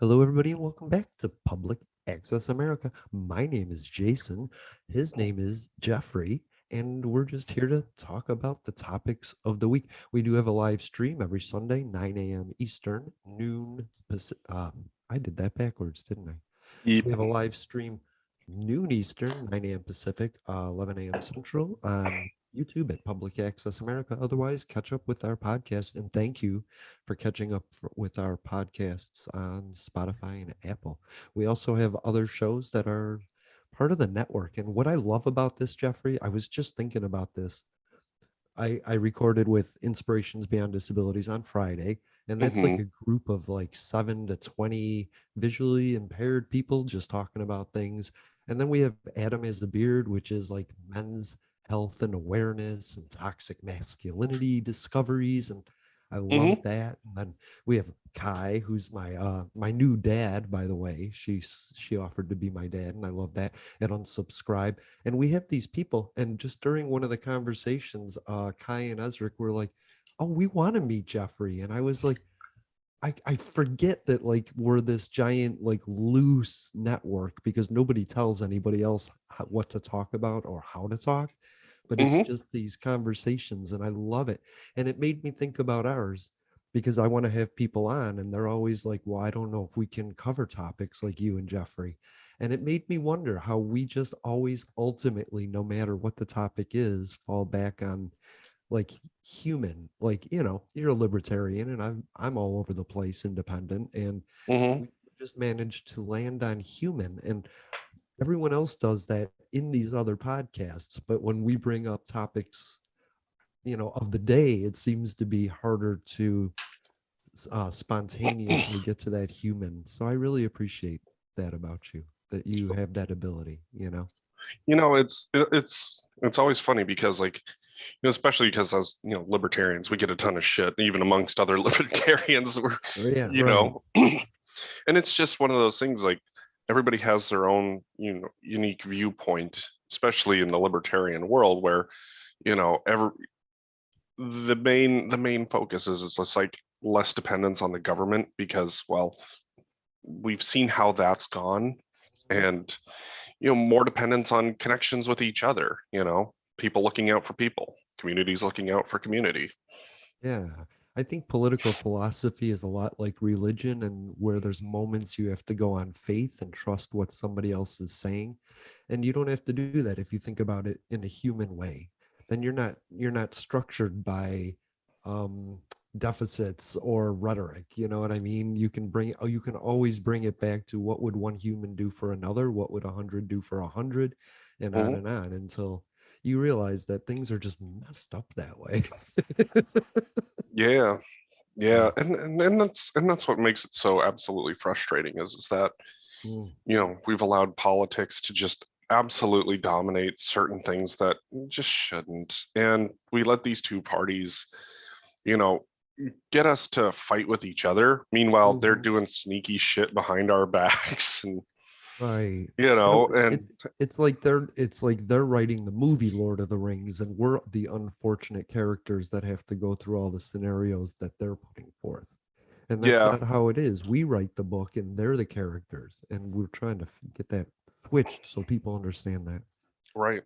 Hello, everybody, and welcome back to Public Access America. My name is Jason. His name is Jeffrey, and we're just here to talk about the topics of the week. We do have a live stream every Sunday, 9 a.m. Eastern, noon Pacific. I did that backwards, didn't I? Yep. We have a live stream noon Eastern, 9 a.m. Pacific, 11 a.m. Central on YouTube at Public Access America. Otherwise, catch up with our podcast. And thank you for catching up with our podcasts on Spotify and Apple. We also have other shows that are part of the network. And what I love about this, Jeffrey, I was just thinking about this. I recorded with Inspirations Beyond Disabilities on Friday, and that's like hmm a group of like 7 to 20 visually impaired people just talking about things. And then we have Adam as the Beard, which is like men's health and awareness and toxic masculinity discoveries. And I love hmm that. And then we have Kai, who's my new dad, by the way. She offered to be my dad, and I love that. And Unsubscribe, and we have these people, and just during one of the conversations, Kai and Ezric were like, oh, we want to meet Jeffrey. And I was like, I forget that like we're this giant like loose network because nobody tells anybody else what to talk about or how to talk, but it's hmm just these conversations, and I love it. And it made me think about ours because I want to have people on, and they're always like, well, I don't know if we can cover topics like you and Jeffrey. And it made me wonder how we just always ultimately, no matter what the topic is, fall back on like human. Like, you're a libertarian, and I'm all over the place, independent, and hmm we just managed to land on human. And everyone else does that in these other podcasts, but when we bring up topics, of the day, it seems to be harder to spontaneously get to that human. So I really appreciate that about you, that you have that ability. it's always funny because especially because as libertarians we get a ton of shit even amongst other libertarians. We're Yeah, you right. know and it's just one of those things, like everybody has their own unique viewpoint, especially in the libertarian world where every the main focus is it's just like less dependence on the government because, well, we've seen how that's gone, and more dependence on connections with each other, people looking out for people, communities looking out for community. Yeah. I think political philosophy is a lot like religion, and where there's moments you have to go on faith and trust what somebody else is saying. And you don't have to do that if you think about it in a human way. Then you're not structured by um deficits or rhetoric. You know what I mean? You can always bring it back to what would one human do for another, what would 100 do for 100, hmm and on until you realize that things are just messed up that way. yeah, yeah, Yeah. and that's what makes it so absolutely frustrating is that Mm. we've allowed politics to just absolutely dominate certain things that just shouldn't, and we let these two parties you know get us to fight with each other. Meanwhile, they're Mhm. doing sneaky shit behind our backs, and Right. I don't and it's like they're writing the movie Lord of the Rings, and we're the unfortunate characters that have to go through all the scenarios that they're putting forth. And that's yeah, not how it is. We write the book and they're the characters, and we're trying to get that switched so people understand that. right,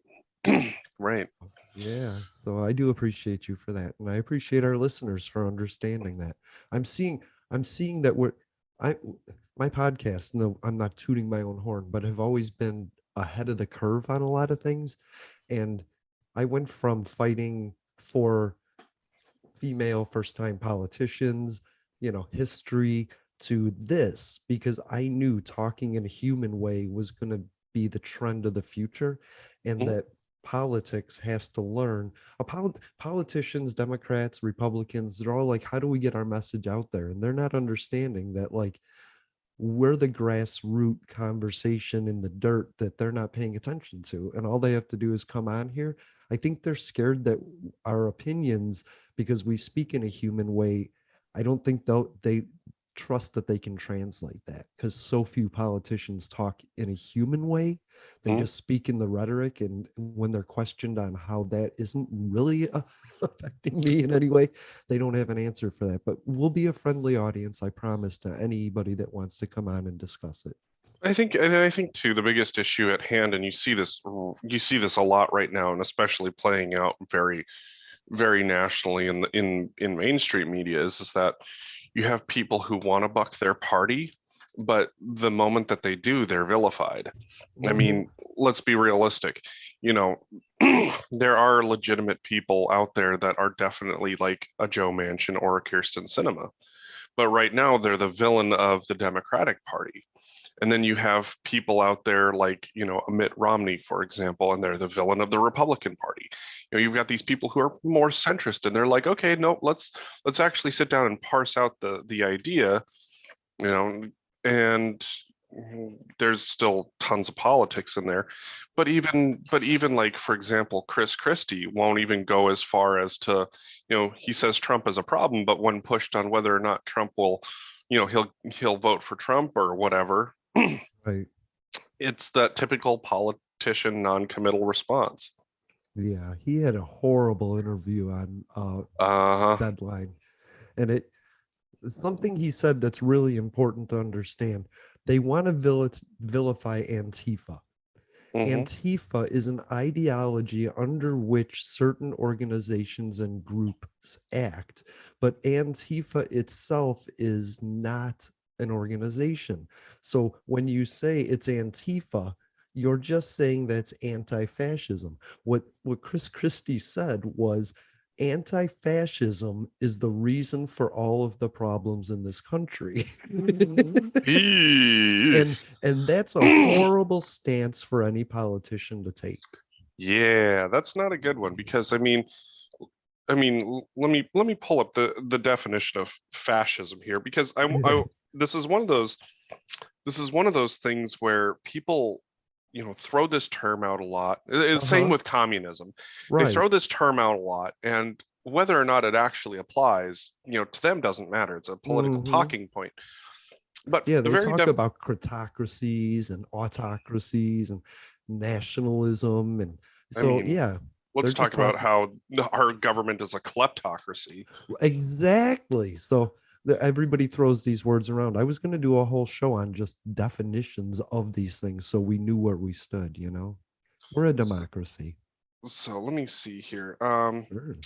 right. Yeah, so I do appreciate you for that, and I appreciate our listeners for understanding that. I'm seeing I'm seeing that I my podcast, no, I'm not tooting my own horn, but have always been ahead of the curve on a lot of things. And I went from fighting for female first-time politicians, history, to this because I knew talking in a human way was going to be the trend of the future, and Mhm. that politics has to learn. Politicians, Democrats, Republicans, they're all like, how do we get our message out there? And they're not understanding that, like, we're the grassroots conversation in the dirt that they're not paying attention to. And all they have to do is come on here. I think they're scared that our opinions, because we speak in a human way, I don't think trust that they can translate that, because so few politicians talk in a human way. They Mhm. just speak in the rhetoric, and when they're questioned on how that isn't really affecting me in any way, they don't have an answer for that. But we'll be a friendly audience, I promise, to anybody that wants to come on and discuss it. I think too, the biggest issue at hand, and you see this a lot right now, and especially playing out very, very nationally in mainstream media, is that you have people who want to buck their party, but the moment that they do, they're vilified. I Mhm. mean, let's be realistic. You know, there are legitimate people out there that are definitely like a Joe Manchin or a Kirsten Sinema, but right now they're the villain of the Democratic Party. And then you have people out there like, a Mitt Romney, for example, and they're the villain of the Republican Party. You've got these people who are more centrist, and they're like, okay, no, let's actually sit down and parse out the idea, you know, and there's still tons of politics in there. But even like, for example, Chris Christie won't even go as far as to, he says Trump is a problem, but when pushed on whether or not Trump will, he'll vote for Trump or whatever, Right. it's that typical politician non-committal response. Yeah, he had a horrible interview on Uh-huh. Deadline, and something he said that's really important to understand. They want to vilify Antifa. Hmm. Antifa is an ideology under which certain organizations and groups act, but Antifa itself is not an organization. So when you say it's Antifa, you're just saying that's anti-fascism. What Chris Christie said was anti-fascism is the reason for all of the problems in this country. And that's a horrible stance for any politician to take. Yeah, that's not a good one because let me pull up the definition of fascism here because this is one of those things where people throw this term out a lot. Same Uh-huh. with communism. They Right. throw this term out a lot, and whether or not it actually applies, to them doesn't matter. It's a political Hmm. talking point. But Yeah, the they very talk def about cratocracies and autocracies and nationalism. And I so, mean, yeah, they're let's just talk about talking. how our government is a kleptocracy. Exactly. So everybody throws these words around. I was going to do a whole show on just definitions of these things so we knew where we stood. We're a democracy. So let me see here. Sure.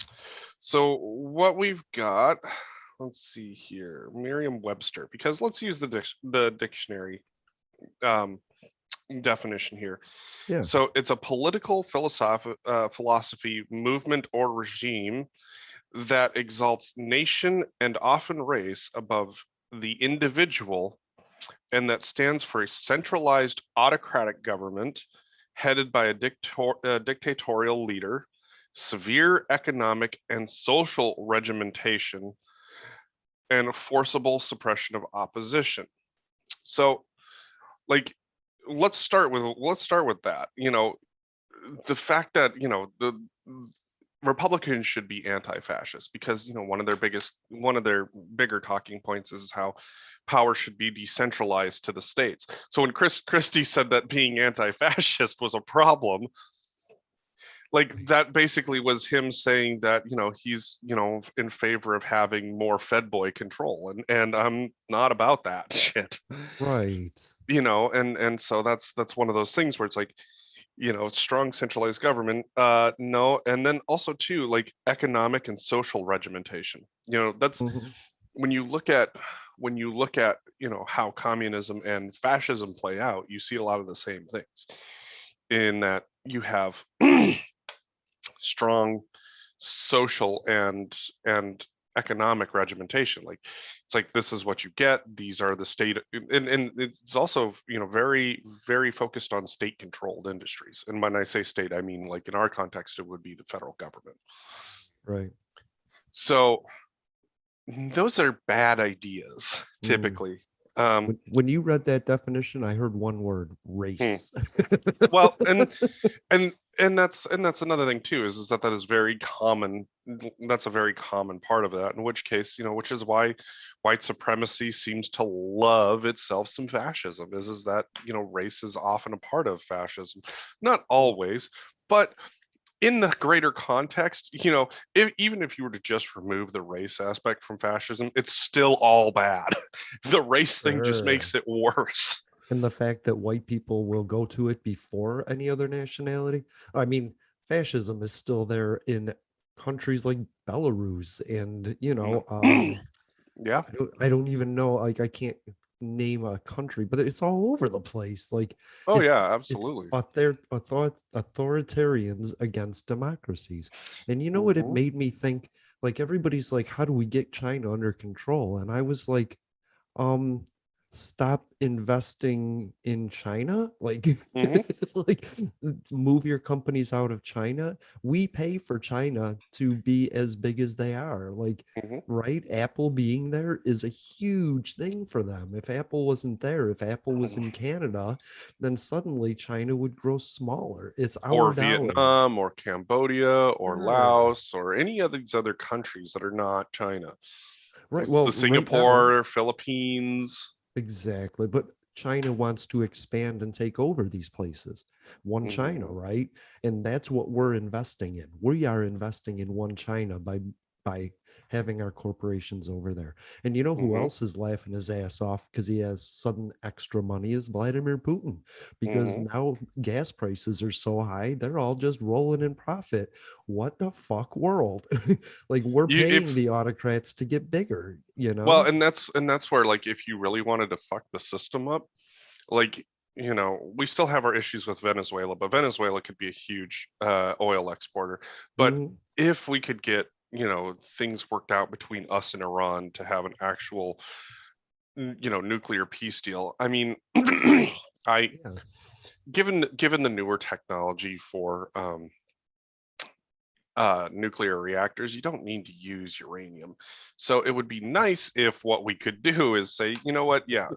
So what we've got, let's see here, Merriam-Webster, because let's use the dictionary um, definition here. Yeah. So it's a political philosophy, movement, or regime that exalts nation and often race above the individual, and that stands for a centralized autocratic government headed by a dictatorial leader, severe economic and social regimentation, and forcible suppression of opposition. So, like, let's start with that. The fact that the Republicans should be anti-fascist because one of their bigger talking points is how power should be decentralized to the states. So when Chris Christie said that being anti-fascist was a problem, like that basically was him saying that he's in favor of having more Fed boy control, and I'm not about that shit. Right. And so that's one of those things where it's like strong centralized government, no. And then also too, like economic and social regimentation, that's Hmm. when you look at how communism and fascism play out, you see a lot of the same things in that you have strong social and economic regimentation. Like it's like this is what you get, these are the state, and it's also very, very focused on state controlled industries. And when I say state, I mean like in our context it would be the federal government. Right. So those are bad ideas Mm. typically. When you read that definition, I heard one word: Hmm. race. Well, and that's another thing too, is that that is very common. That's a very common part of that. In which case, which is why white supremacy seems to love itself some fascism. Is that race is often a part of fascism, not always, but in the greater context, even if you were to just remove the race aspect from fascism, it's still all bad. The race thing just Sure. makes it worse. And the fact that white people will go to it before any other nationality. I mean, fascism is still there in countries like Belarus and, Yeah. I don't even know, like I can't name a country, but it's all over the place. Like Oh it's yeah, it's absolutely. authoritarians against democracies. And you know what it Hmm. made me think? Like everybody's like, how do we get China under control? And I was like, um stop investing in China, like Hmm. like move your companies out of China. We pay for China to be as big as they are, like, Hmm. right? Apple being there is a huge thing for them. If Apple wasn't there, if Apple was in Canada, then suddenly China would grow smaller. It's Or our dollar. Vietnam, or Cambodia, or Sure. Laos, or any of these other countries that are not China. Right, The well, right now. Singapore, Philippines. Exactly. But China wants to expand and take over these places. One China, Hmm. right? And that's what we're investing in. We are investing in one China by having our corporations over there. And you know who Hmm. else is laughing his ass off because he has sudden extra money is Vladimir Putin. Because Hmm. now gas prices are so high, they're all just rolling in profit. What the fuck world? Like we're You paying if the autocrats to get bigger, you Well, know? and that's where, like, if you really wanted to fuck the system up, like, we still have our issues with Venezuela, but Venezuela could be a huge oil exporter. But Mhm. if we could get things worked out between us and Iran to have an actual nuclear peace deal, I mean, I Yeah. given the newer technology for nuclear reactors, you don't need to use uranium. So it would be nice if what we could do is say, you know what, yeah,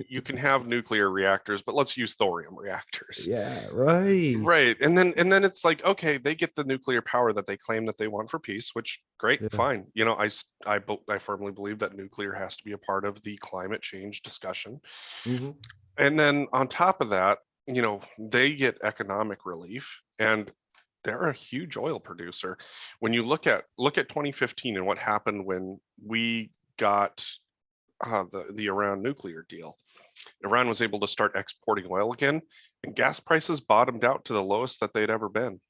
you can have nuclear reactors, but let's use thorium reactors. Yeah, right. Right. And then it's like, okay, they get the nuclear power that they claim that they want for peace, which great, Yeah. fine. I firmly believe that nuclear has to be a part of the climate change discussion. Hmm. And then on top of that, they get economic relief, and they're a huge oil producer. When you look at 2015 and what happened when we got the Iran nuclear deal, Iran was able to start exporting oil again, and gas prices bottomed out to the lowest that they'd ever been.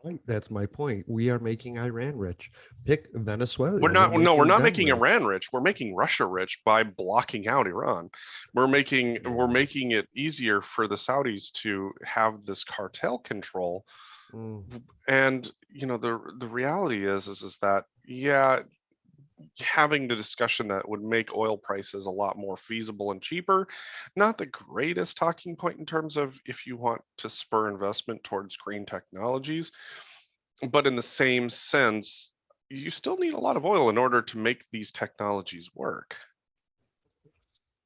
Right. That's my point. We are making Iran rich. Pick We're Venezuela. We're not no, we're making not them making Iran rich. rich. We're making Russia rich by blocking out Iran. We're Yeah. making it easier for the Saudis to have this cartel control. Mm. And the reality is that, yeah, having the discussion that would make oil prices a lot more feasible and cheaper, not the greatest talking point in terms of if you want to spur investment towards green technologies, but in the same sense, you still need a lot of oil in order to make these technologies work.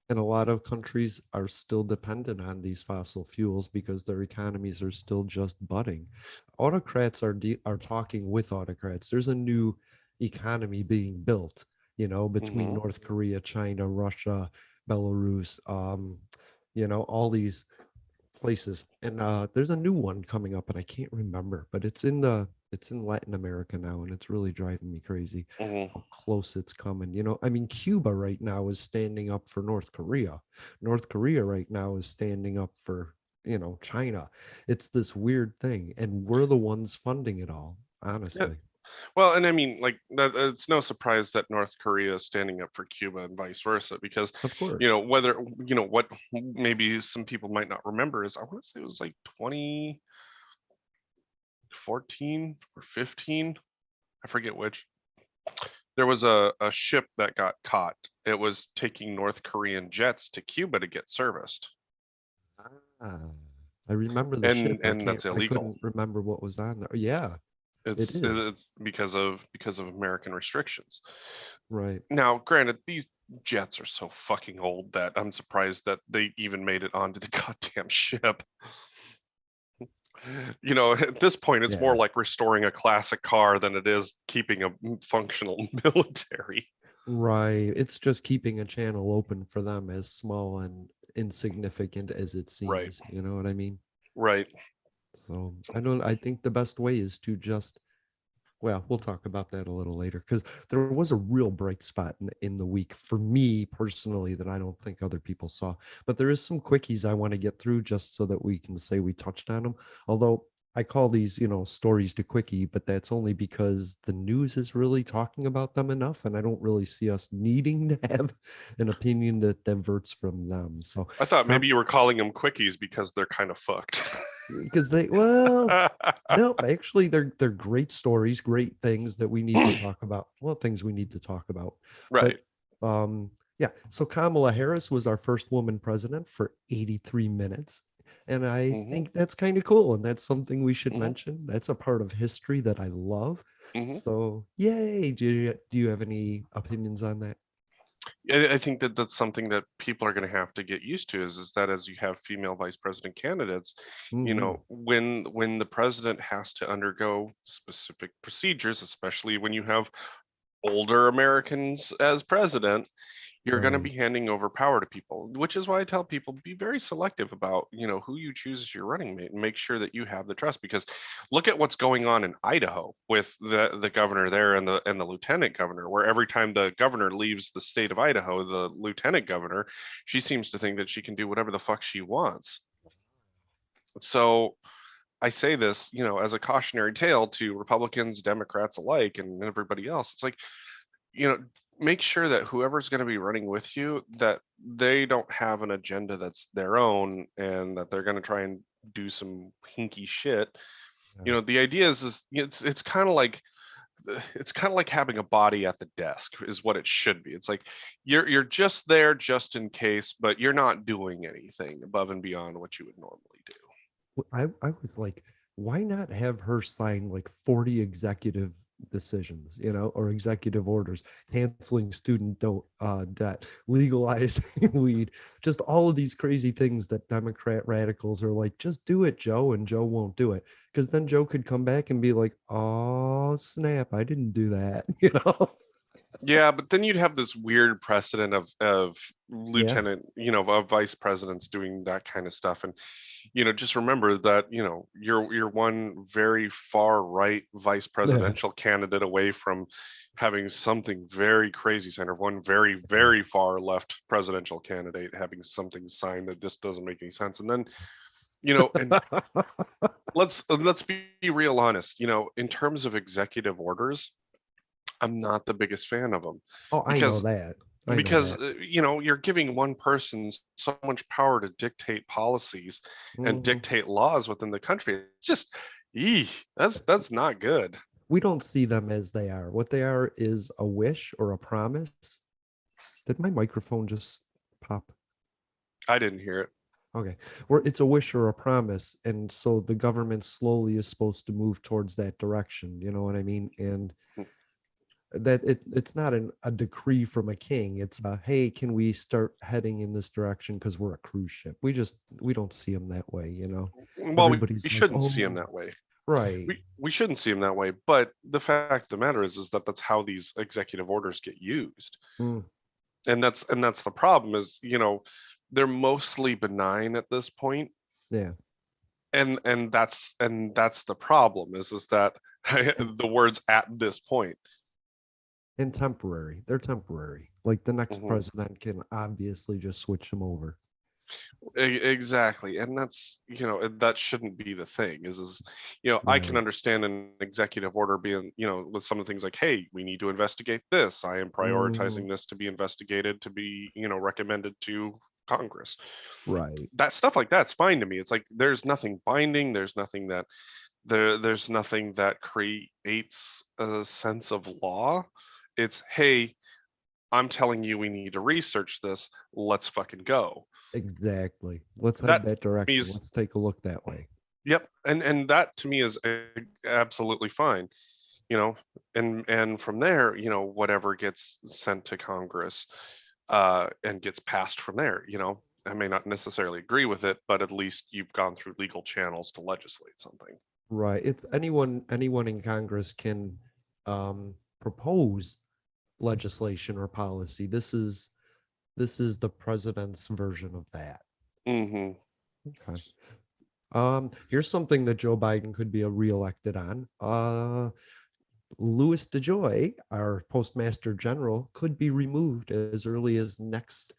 And a lot of countries are still dependent on these fossil fuels because their economies are still just budding. Autocrats are talking with autocrats. There's a new economy being built, between Hmm. North Korea, China, Russia, Belarus, all these places. And there's a new one coming up, and I can't remember, but it's in Latin America now, and it's really driving me crazy Hmm. how close it's coming. I mean, Cuba right now is standing up for North Korea. North Korea right now is standing up for China. It's this weird thing, and we're the ones funding it all, Yeah. honestly. Well, and I mean, like, that, it's no surprise that North Korea is standing up for Cuba and vice versa, because, Of course. whether, what maybe some people might not remember is, I want to say it was like 2014 or 15, I forget which. There was a ship that got caught. It was taking North Korean jets to Cuba to get serviced, Ah, I remember the and ship. I and can't. that's I illegal. couldn't remember what was on there. Yeah, it It's is. it's because of American restrictions. Right. Now, granted, jets are so fucking old that I'm surprised that they even made it onto the goddamn ship. At this point, it's more Yeah. like restoring a classic car than it is keeping a functional military. Right. It's just keeping a channel open for them, as small and insignificant as it Right, seems. You know what I mean? right. So I think the best way is to just, well, we'll talk about that a little later, because there was a real bright spot in the week for me personally that I don't think other people saw. But there is some quickies I want to get through just so that we can say we touched on them. Although I call these, stories to quickie, but that's only because the news is really talking about them enough, and I don't really see us needing to have an opinion that diverts from them. So, I thought maybe you were calling them quickies because they're kind of fucked. because well, no, actually, they're great stories, great things that we need to talk about. Well, things we need to talk about. Right. But yeah. So Kamala Harris was our first woman president for 83 minutes, and I Hmm. think that's kind of cool. And that's something we should Hmm. mention. That's a part of history that I love. Hmm. So yay! Do you have any opinions on that? I think that that's something that people are going to have to get used to is that as you have female vice president candidates, Hmm. when the president has to undergo specific procedures, especially when you have older Americans as president, you're going to be Right. handing over power to people, which is why I tell people be very selective about, who you choose as your running mate and make sure that you have the trust because look at what's going on in Idaho with the governor there and the lieutenant governor, where every time the governor leaves the state of Idaho, the lieutenant governor, she seems to think that she can do whatever the fuck she wants. So I say this, as a cautionary tale to Republicans, Democrats alike, and everybody else. It's like, you know, make sure that whoever's going to be running with you, that they don't have an agenda that's their own and that they're going to try and do some hinky shit. Yeah. The idea is it's kind of like having a body at the desk is what it should be. It's like you're just there just in case, but you're not doing anything above and beyond what you would normally do. I was like, why not have her sign like 40 executive decisions, or executive orders, canceling student debt, legalizing weed, just all of these crazy things that Democrat radicals are like, just do it, Joe, and Joe won't do it. Because then Joe could come back and be like, oh, snap, I didn't do that, you know? Yeah, but then you'd have this weird precedent of Yeah. lieutenant, of vice presidents doing that kind of stuff. And just remember that, you're one very far right vice Yeah. presidential candidate away from having something very crazy signed, or one very, very far left presidential candidate having something signed that just doesn't make any sense. And then, and let's be real honest, in terms of executive orders, I'm not the biggest fan of them Oh, I know because that. I know because that. you're giving one person so much power to dictate policies and Mhm. dictate laws within the country. It's just that's not good. We don't see them as they are. What they are is a wish or a promise. Did my microphone just pop? I didn't hear it. Okay. Where it's a wish or a promise. And so the government slowly is supposed to move towards that direction. You know what I mean? And that it's not a decree from a king. It's a, hey, can we start heading in this direction? Because we're a cruise ship. We don't see them that way. Well, we Everybody's like, shouldn't see them oh, that way. right. We shouldn't see them that way. But the fact of the matter is that that's how these executive orders get used, Mm, and that's the problem. Is they're mostly benign at this point, yeah. and that's the problem. Is that And the words at this point. and temporary. They're temporary. Like the next Mhm. president can obviously just switch them over. Exactly, and that's that shouldn't be the thing. I can Right. understand an executive order being with some of the things like, hey, we need to investigate this. I am Mhm. prioritizing this to be investigated, to be recommended to Congress. Right. That stuff like that's fine to me. It's like there's nothing binding. There's nothing that creates a sense of law. It's, hey, I'm telling you we need to research this. Let's fucking go. Exactly. Let's head That that direction. is, Let's take a look that way. yep, and that to me is absolutely fine. you know and from there, whatever gets sent to Congress, and gets passed from there. I may not necessarily agree with it, but at least you've gone through legal channels to legislate something. Right. It's anyone in Congress can propose legislation or policy. This is the president's version of that. Hmm. Okay. Here's something that Joe Biden could be reelected on. Louis DeJoy, our Postmaster General, could be removed as early as next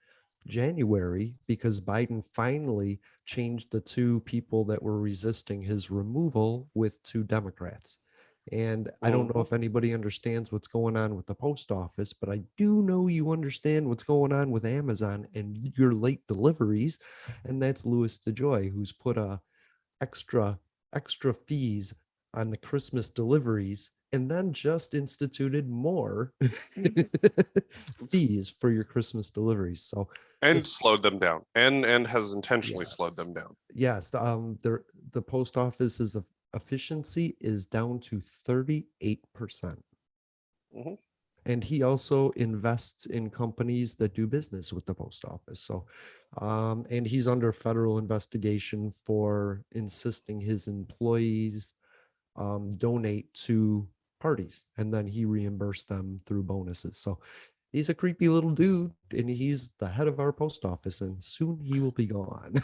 January because Biden finally changed the two people that were resisting his removal with two Democrats. And I don't know Hmm. if anybody understands what's going on with the post office, but I do know you understand what's going on with Amazon and your late deliveries. And that's Louis DeJoy, who's put a extra fees on the Christmas deliveries and then just instituted more fees for your Christmas deliveries. So And this, slowed them down, and has intentionally slowed yes, them down. yes, the post office's efficiency is down to 38%. Hmm. And he also invests in companies that do business with the post office. So, and he's under federal investigation for insisting his employees donate to parties, and then he reimbursed them through bonuses. So he's a creepy little dude, and he's the head of our post office, and soon he will be gone.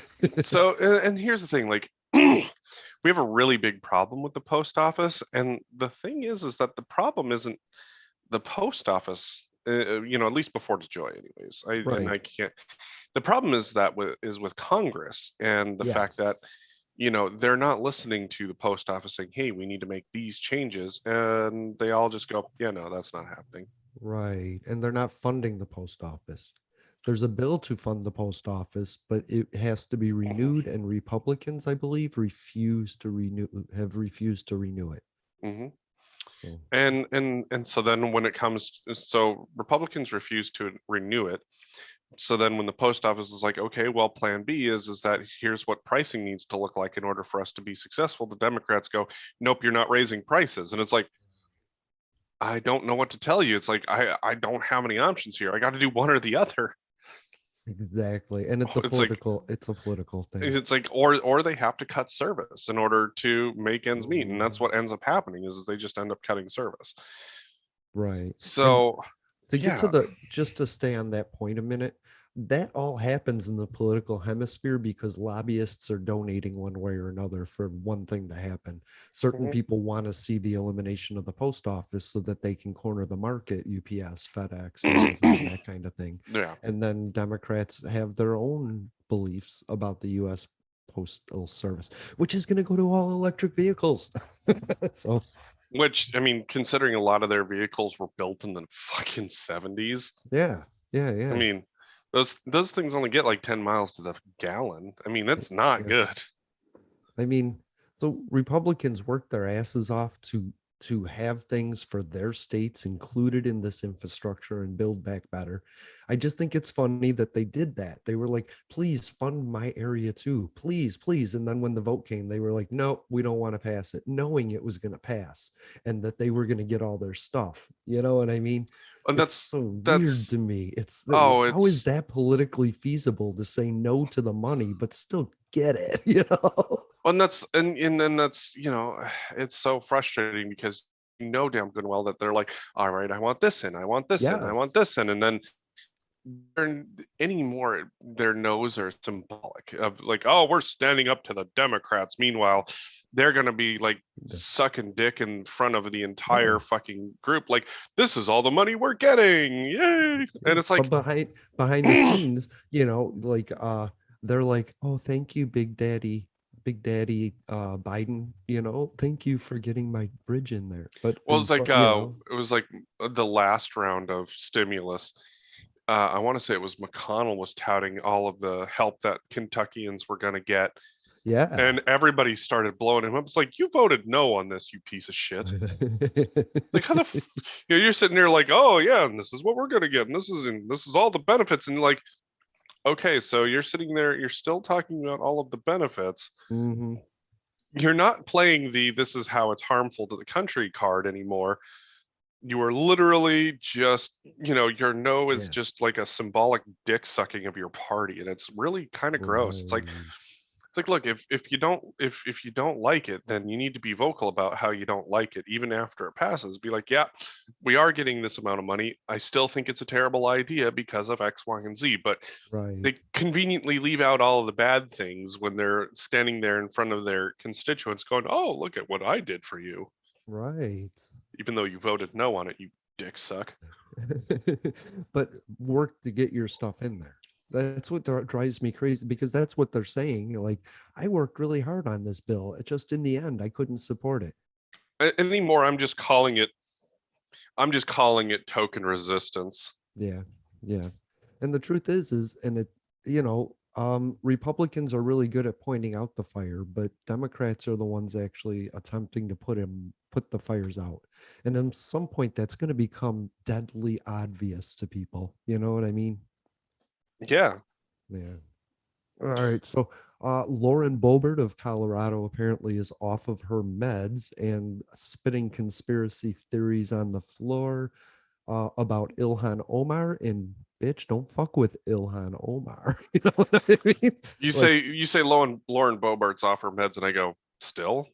So, and here's the thing, like, we have a really big problem with the post office, and the thing is that the problem isn't the post office. At least before DeJoy, anyways. Right. I can't. The problem is that is with Congress and the fact Yes. that they're not listening to the post office saying, "Hey, we need to make these changes," and they all just go, "Yeah, no, that's not happening." Right. And they're not funding the post office. There's a bill to fund the post office, but it has to be Hmm. renewed, and Republicans, I believe, have refused to renew it. Hmm. So, And so then when it comes, so Republicans refuse to renew it. So then when the post office is like, okay, well, plan B is that here's what pricing needs to look like in order for us to be successful, the Democrats go, nope, you're not raising prices. And it's like, I don't know what to tell you. It's like I don't have any options here. I got to do one or the other. exactly. And It's like it's a political thing. it's like or they have to cut service in order to make ends meet, and that's Mhm. what ends up happening is they just end up cutting service. Right. And So to get to yeah. just to stay on that point a minute, that all happens in the political hemisphere because lobbyists are donating one way or another for one thing to happen. Certain Mhm. people want to see the elimination of the post office so that they can corner the market, UPS, FedEx, Amazon, that kind of thing. Yeah. And then Democrats have their own beliefs about the US Postal Service, which is going to go to all electric vehicles. So, Which, I mean, considering a lot of their vehicles were built in the fucking 70s, yeah, yeah, I yeah. mean, those things only get like 10 miles to the gallon. I mean, that's not Yeah. good. I mean, so Republicans work their asses off to have things for their states included in this infrastructure and build back better. I just think it's funny that they did that. They were like, please fund my area too. Please, please. And then when the vote came, they were like, no, we don't want to pass it, knowing it was going to pass and that they were going to get all their stuff. You know what I mean? And It's so weird that's to me. oh, How is it's that politically feasible to say no to the money, but still get it, you know? and that's and then that's it's so frustrating because damn good and well that they're like, all right, I want this in, I want this in, I want Yes. this in, and then anymore their no's are symbolic of like, oh, we're standing up to the Democrats. Meanwhile, they're gonna be like sucking dick in front of the entire Yeah. fucking group, like, this is all the money we're getting, yay. Yeah. And it's But like, behind the scenes, like they're like, "Oh, thank you, Big Daddy Biden, thank you for getting my bridge in there." But well, in it's like front. it was like the last round of stimulus. I want to say it was McConnell was touting all of the help that Kentuckians were going to get, Yeah. and everybody started blowing him up. It's like, you voted no on this, you piece of shit. Like, how the you're sitting there like, oh yeah, and this is what we're going to get, and this is all the benefits, and like, okay, so you're sitting there, you're still talking about all of the benefits. Hmm. You're not playing the this is how it's harmful to the country card anymore. You are literally just, your no is Yeah. just like a symbolic dick sucking of your party, and it's really kind of gross. Right. It's like, look, if you don't like it, then you need to be vocal about how you don't like it, even after it passes. Be like, yeah, we are getting this amount of money. I still think it's a terrible idea because of X, Y, and Z. But Right. they conveniently leave out all of the bad things when they're standing there in front of their constituents, going, "Oh, look at what I did for you," Right. even though you voted no on it. You dick suck. But work to get your stuff in there. That's what drives me crazy, because that's what they're saying. Like, I worked really hard on this bill. It just, in the end, I couldn't support it. Anymore, I'm just calling it token resistance. Yeah. Yeah. And the truth is, and it, Republicans are really good at pointing out the fire, but Democrats are the ones actually attempting to put the fires out. And at some point, that's going to become deadly obvious to people. You know what I mean? Yeah. Yeah. All right. So, Lauren Boebert of Colorado apparently is off of her meds and spitting conspiracy theories on the floor about Ilhan Omar. And bitch, don't fuck with Ilhan Omar. You know what I mean? You Like, say you say Lauren Boebert's off her meds, and I go, still?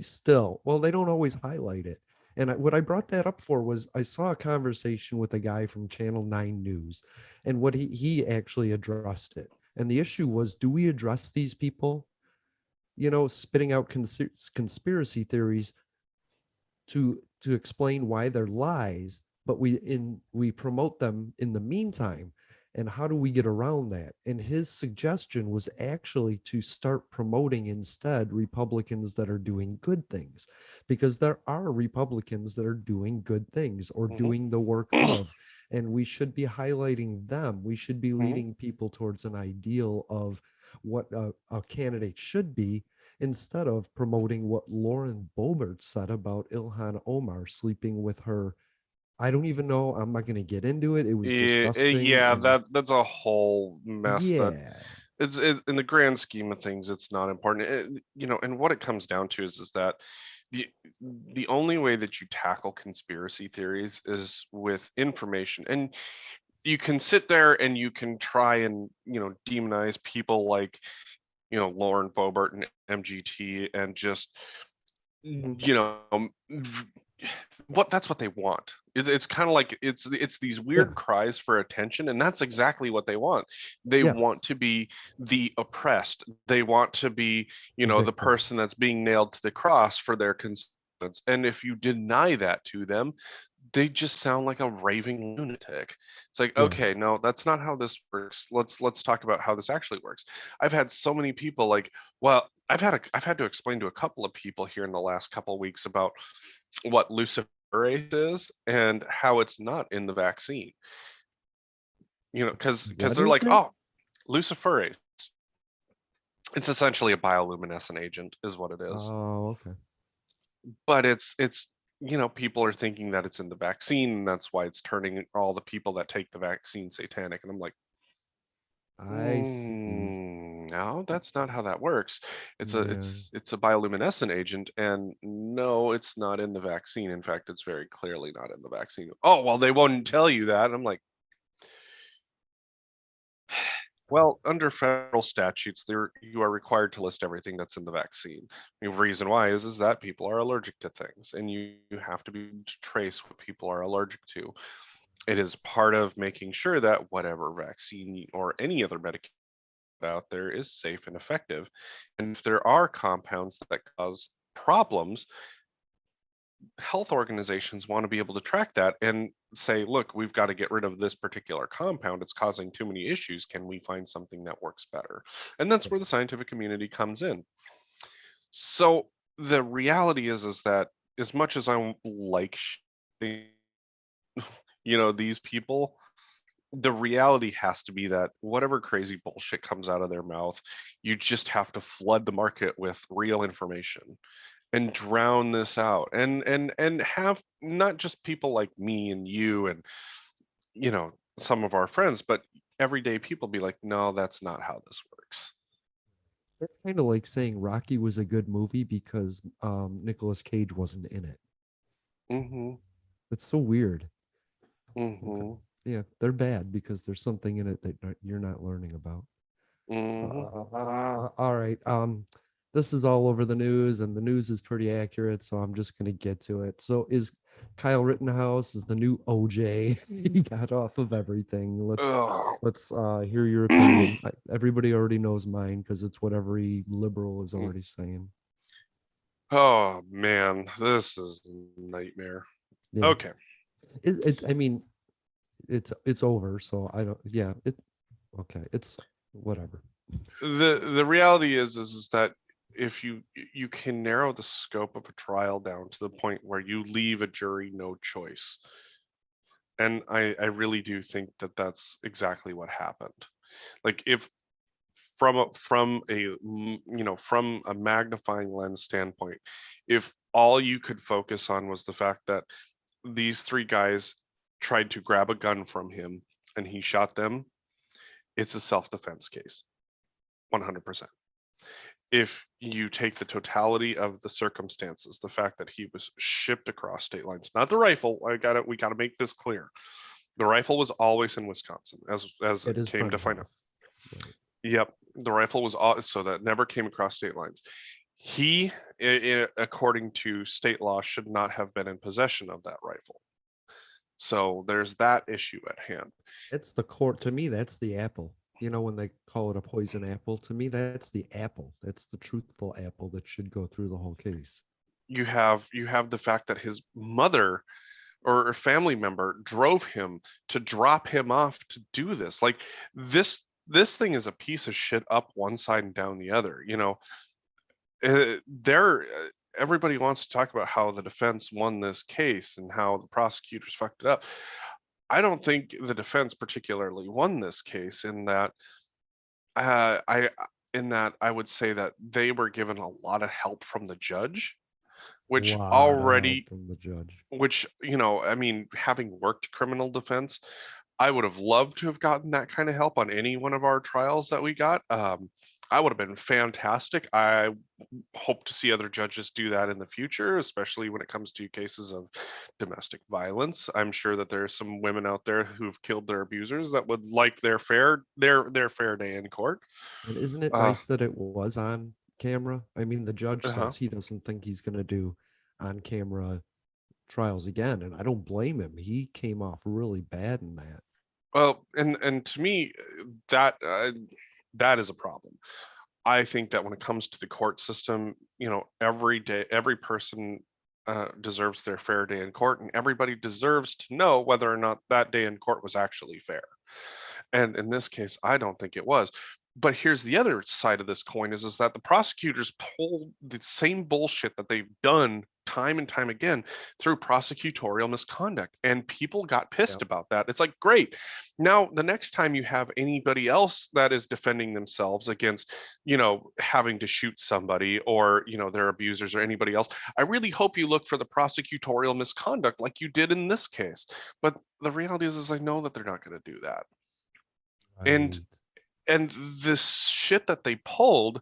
still, well, they don't always highlight it. And what I brought that up for was, I saw a conversation with a guy from Channel 9 News, and what he actually addressed it. And the issue was, do we address these people, spitting out conspiracy theories to explain why they're lies, but we promote them in the meantime? And how do we get around that? And his suggestion was actually to start promoting instead Republicans that are doing good things, because there are Republicans that are doing good things or Hmm. doing the work of, and we should be highlighting them. We should be Hmm. leading people towards an ideal of what a candidate should be, instead of promoting what Lauren Boebert said about Ilhan Omar sleeping with her. I don't even know. I'm not going to get into it. It was disgusting. Yeah, And that's a whole mess that yeah, in the grand scheme of things, it's not important. And what it comes down to is that the the only way that you tackle conspiracy theories is with information. And you can sit there and you can try and, demonize people like, Lauren Boebert and MGT, and just, you know, that's what they want. It's kind of like it's these yeah, weird cries for attention, and that's exactly what they want. They yes, want to be the oppressed. They want to be, the the victim. person that's being nailed to the cross for their concerns. And if you deny that to them, they just sound like a raving lunatic. It's like, Yeah. okay, no, that's not how this works. Let's talk about how this actually works. I've had so many people like, well, I've had to explain to a couple of people here in the last couple of weeks about what luciferase is and how it's not in the vaccine. Because What they're is like, it? oh, luciferase. It's essentially a bioluminescent agent, is what it is. Oh, okay. But people are thinking that it's in the vaccine, and that's why it's turning all the people that take the vaccine satanic. And I'm like, I see. no, that's not how that works. It's a Yeah. it's it's a bioluminescent agent, and no, it's not in the vaccine. In fact, it's very clearly not in the vaccine. Oh, well, they won't tell you that. And I'm like, well, under federal statutes, you are required to list everything that's in the vaccine. The reason why is that people are allergic to things, and you have to be able to trace what people are allergic to. It is part of making sure that whatever vaccine or any other medication out there is safe and effective. And if there are compounds that cause problems, health organizations want to be able to track that and say, look, we've got to get rid of this particular compound. It's causing too many issues. Can we find something that works better? And that's where the scientific community comes in. So the reality is that as much as I like, these people, the reality has to be that whatever crazy bullshit comes out of their mouth, you just have to flood the market with real information and drown this out, and have not just people like me and you and, some of our friends, but everyday people be like, no, that's not how this works. It's kind of like saying Rocky was a good movie because Nicolas Cage wasn't in it. Hmm. It's so weird. Okay. Hmm. Yeah, they're bad because there's something in it that you're not learning about. Hmm. All right. This is all over the news, and the news is pretty accurate, so I'm just gonna get to it. So, is Kyle Rittenhouse is the new OJ? He got off of everything. Oh. Let's hear your opinion. Everybody already knows mine because it's what every liberal is already saying. Oh man, this is a nightmare. Yeah. Okay. It I mean, it's over, so I don't. Yeah. Okay. It's whatever. The reality is that if you can narrow the scope of a trial down to the point where you leave a jury no choice. And I really do think that that's exactly what happened. Like if from a magnifying lens standpoint, if all you could focus on was the fact that these three guys tried to grab a gun from him and he shot them, it's a self-defense case, 100%. If you take the totality of the circumstances, the fact that he was shipped across state lines, not the rifle, we got to make this clear. The rifle was always in Wisconsin, as It it is came to find out. primary. Right. Yep, the rifle was all, so that never came across state lines. He, according to state law, should not have been in possession of that rifle. So there's that issue at hand. It's the core to me, that's the apple. You know, when they call it a poison apple, to me, that's the apple. That's the truthful apple that should go through the whole case. You have the fact that his mother or a family member drove him to drop him off to do this. Like this thing is a piece of shit up one side and down the other. There everybody wants to talk about how the defense won this case and how the prosecutors fucked it up. I don't think the defense particularly won this case I in that I would say that they were given a lot of help from the judge, A which lot of help already from the judge. which, I mean, having worked criminal defense, I would have loved to have gotten that kind of help on any one of our trials that we got. I would have been fantastic. I hope to see other judges do that in the future, especially when it comes to cases of domestic violence. I'm sure that there's some women out there who've killed their abusers that would like their fair day in court. And isn't it Uh, nice that it was on camera? I mean, the judge uh-huh. says he doesn't think he's going to do on camera trials again, and I don't blame him. He came off really bad in that. Well, and to me, that that is a problem. I think that when it comes to the court system, every day, every person deserves their fair day in court, and everybody deserves to know whether or not that day in court was actually fair. And in this case, I don't think it was. But here's the other side of this coin is that the prosecutors pulled the same bullshit that they've done time and time again through prosecutorial misconduct. And people got pissed Yep. about that. It's like, great. Now, the next time you have anybody else that is defending themselves against, having to shoot somebody or, their abusers or anybody else, I really hope you look for the prosecutorial misconduct like you did in this case. But the reality is I know that they're not going to do that. And Right. and this shit that they pulled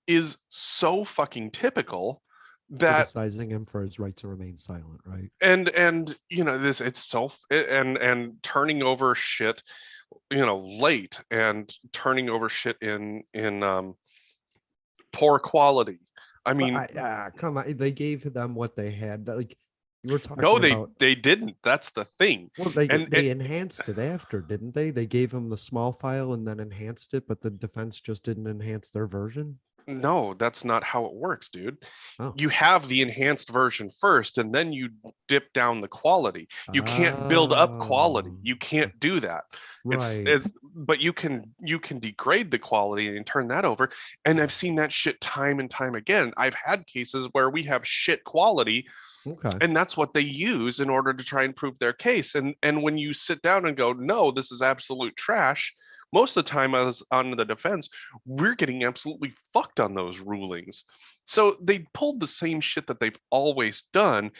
is so fucking typical that Criticizing him for his right to remain silent, right? and this it's and turning over shit late and turning over shit in poor quality. I But mean, come on, they gave them what they had. Like you were no, talking they about. they didn't. That's the thing. Well, they And they enhanced it after, didn't they? They gave him the small file and then enhanced it, but the defense just didn't enhance their version. no, that's not how it works, dude. Oh, You have the enhanced version first, and then you dip down the quality. You can't build up quality. oh, You can't do that. right. But you can degrade the quality and turn that over. And I've seen that shit time and time again. I've had cases where we have shit quality, Okay. and that's what they use in order to try and prove their case. And when you sit down and go, no, this is absolute trash, most of the time as on the defense, we're getting absolutely fucked on those rulings. So they pulled the same shit that they've always done,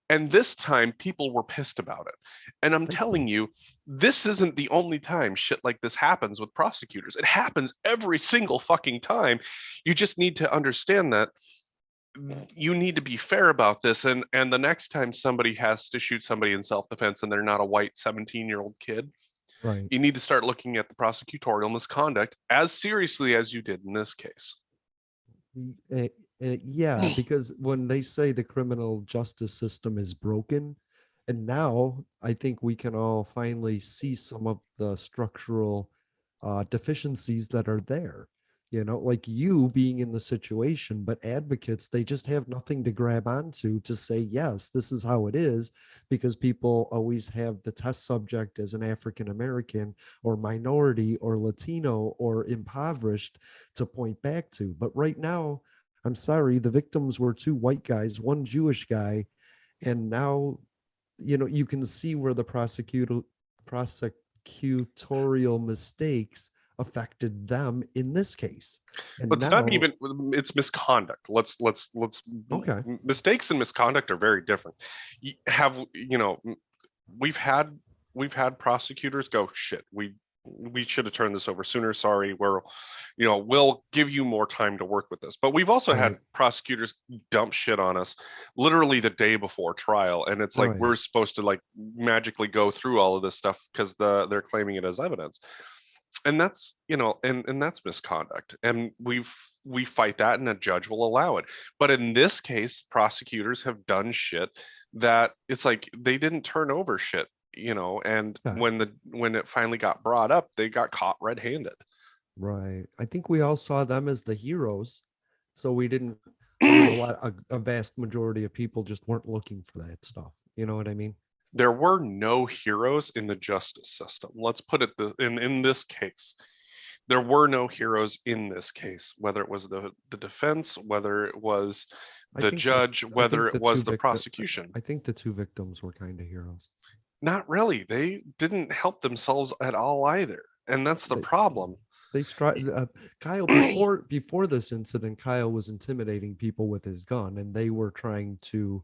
and this time people were pissed about it. And I'm I telling see. you, this isn't the only time shit like this happens with prosecutors. It happens every single fucking time. You just need to understand that you need to be fair about this. And the next time somebody has to shoot somebody in self-defense and they're not a white 17-year-old kid, Right. you need to start looking at the prosecutorial misconduct as seriously as you did in this case. Yeah, because when they say the criminal justice system is broken, and now I think we can all finally see some of the structural deficiencies that are there. Like you being in the situation, but advocates, they just have nothing to grab onto to say, yes, this is how it is, because people always have the test subject as an African American or minority or Latino or impoverished to point back to. But right now, I'm sorry, the victims were two white guys, one Jewish guy, and now, you can see where the prosecutorial mistakes affected them in this case. And But it's not now, even, it's misconduct. okay, Mistakes and misconduct are very different. We've had prosecutors go, shit, we should have turned this over sooner. Sorry, we'll give you more time to work with this. But we've also right, had prosecutors dump shit on us literally the day before trial, and it's like right, we're supposed to like magically go through all of this stuff because they're claiming it as evidence. And that's, and that's misconduct, and we fight that, and a judge will allow it. But in this case, prosecutors have done shit that it's like they didn't turn over shit, and yeah, when it finally got brought up, they got caught red-handed. right. I think we all saw them as the heroes, so we didn't. There was a vast majority of people just weren't looking for that stuff. You know what I mean? There were no heroes in the justice system. Let's put it in this case. There were no heroes in this case, whether it was the defense, whether it was I the think the judge, I whether think it the two was the victim prosecution. I think the two victims were kind of heroes. Not really. They didn't help themselves at all either. And that's the They problem. they strive. Kyle, before this incident, Kyle was intimidating people with his gun, and they were trying to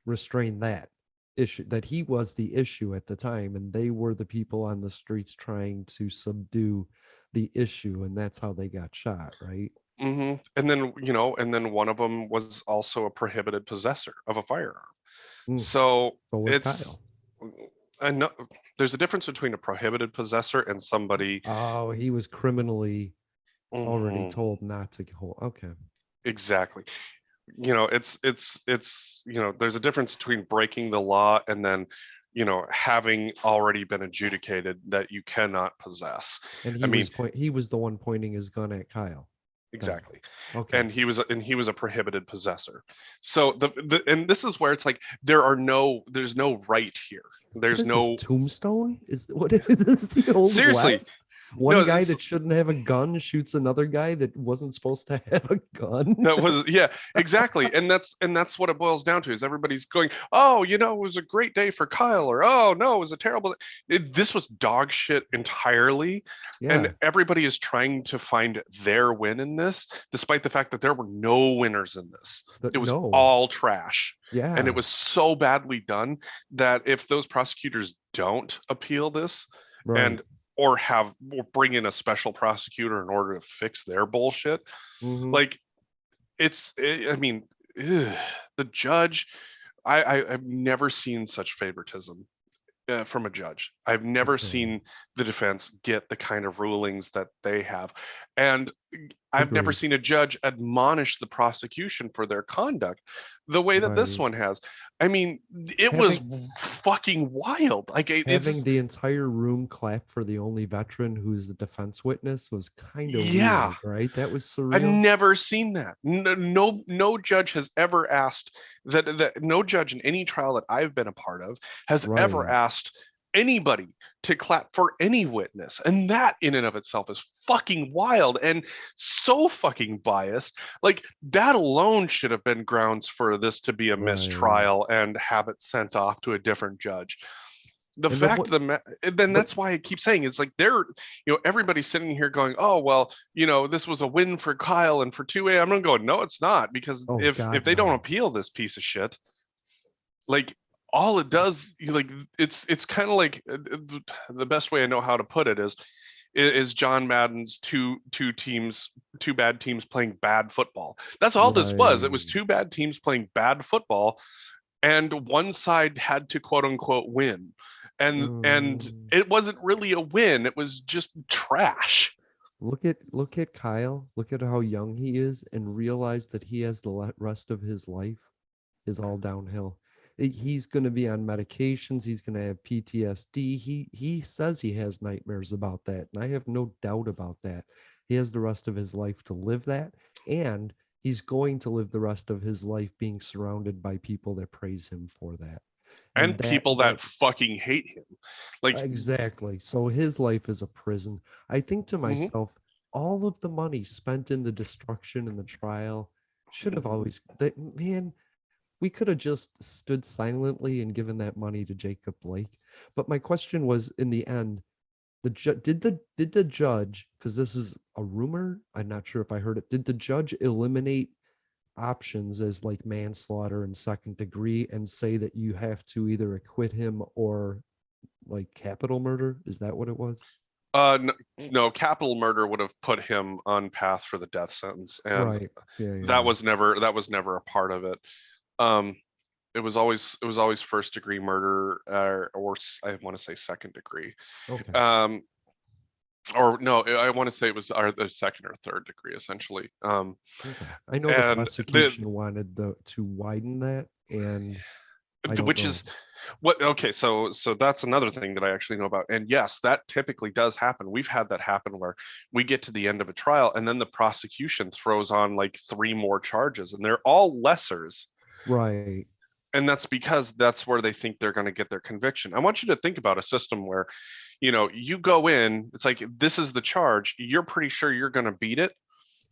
restrain that issue. That he was the issue at the time, and they were the people on the streets trying to subdue the issue, and that's how they got shot. Right? And then one of them was also a prohibited possessor of a firearm. Mm, So so was it's, Kyle. I know there's a difference between a prohibited possessor and somebody. Oh, he was criminally already Mhm, told not to hold. Okay. exactly. There's a difference between breaking the law and then, having already been adjudicated that you cannot possess. And I mean, he was the one pointing his gun at Kyle. Then. exactly. Okay. And he was a prohibited possessor. So and this is where it's like there's no right here. What There's is this, no, Tombstone? What is this, the Old seriously. West? One No, guy this that shouldn't have a gun shoots another guy that wasn't supposed to have a gun. that was, yeah, exactly. And that's what it boils down to, is everybody's going, oh, it was a great day for Kyle, or oh no, it was a terrible this was dog shit entirely. And Yeah. everybody is trying to find their win in this, despite the fact that there were no winners in this. It was No. all trash. And it Yeah. was so badly done that if those prosecutors don't appeal this, Right. and or bring in a special prosecutor in order to fix their bullshit, Hmm. like, I mean, ugh, the judge, I've never seen such favoritism from a judge. I've never No. seen the defense get the kind of rulings that they have. And I've never Agreed. seen a judge admonish the prosecution for their conduct the way that this Right. one has. I mean, it was Having fucking wild. Like, having it's, the entire room clap for the only veteran who's the defense witness was kind of yeah. weird, right? That was I've surreal. never seen that. No judge has ever asked that no judge in any trial that I've been a part of has ever Right. asked anybody to clap for any witness. And that in and of itself is fucking wild and so fucking biased. Like, that alone should have been grounds for this to be a Right. mistrial and have it sent off to a different judge. The And then fact what? of the then But that's why I keep saying, it's like everybody's sitting here going, oh well, this was a win for Kyle and for 2A. I'm gonna go, no, it's not, because oh if God, they don't no. appeal this piece of shit, like, all it does, like, it's kind of like, the best way I know how to put it is, is John Madden's two bad teams playing bad football. That's all this was. It was Right. two bad teams playing bad football, and one side had to quote unquote win. And Mm. it wasn't really a win. It was just trash. Look at Kyle. Look at how young he is, and realize that he has the rest of his life is all downhill. He's going to be on medications. He's going to have PTSD. He says he has nightmares about that, and I have no doubt about that. He has the rest of his life to live that, and he's going to live the rest of his life being surrounded by people that praise him for that. And And people that that fucking hate him. Like, exactly. So his life is a prison. I think to mhm. myself, all of the money spent in the destruction and the trial should have always that man, we could have just stood silently and given that money to Jacob Blake. But my question was, in the end, did the judge, because this is a rumor, I'm not sure if I heard it, did the judge eliminate options as like manslaughter and second degree and say that you have to either acquit him or like capital murder? Is that what it was? No, no, capital murder would have put him on path for the death sentence, and Right. Yeah, yeah, that yeah. was never a part of it. Um, it was always first degree murder, I want to say second degree. Okay. Um, or no, I want to say it was the second or third degree essentially. Okay. I know the And the prosecution wanted to widen that, and I don't which know. is what okay, so that's another thing that I actually know about. And yes, that typically does happen. We've had that happen where we get to the end of a trial and then the prosecution throws on like three more charges and they're all lessers. Right. And that's because that's where they think they're going to get their conviction. I want you to think about a system where, you go in, it's like, this is the charge, you're pretty sure you're going to beat it.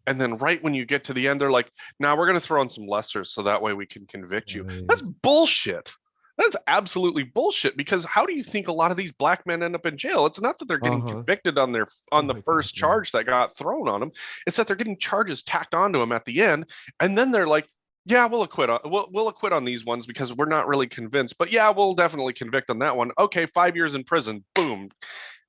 And then right when you get to the end, they're like, now we're going to throw in some lessers so that way we can convict you. That's Right. bullshit. That's absolutely bullshit, because how do you think a lot of these black men end up in jail? It's not that they're getting Uh-huh. convicted on Oh the my God, first no. charge that got thrown on them. It's that they're getting charges tacked onto them at the end, and then they're like, yeah, we'll acquit on these ones because we're not really convinced. But yeah, we'll definitely convict on that one. Okay, 5 years in prison. Boom.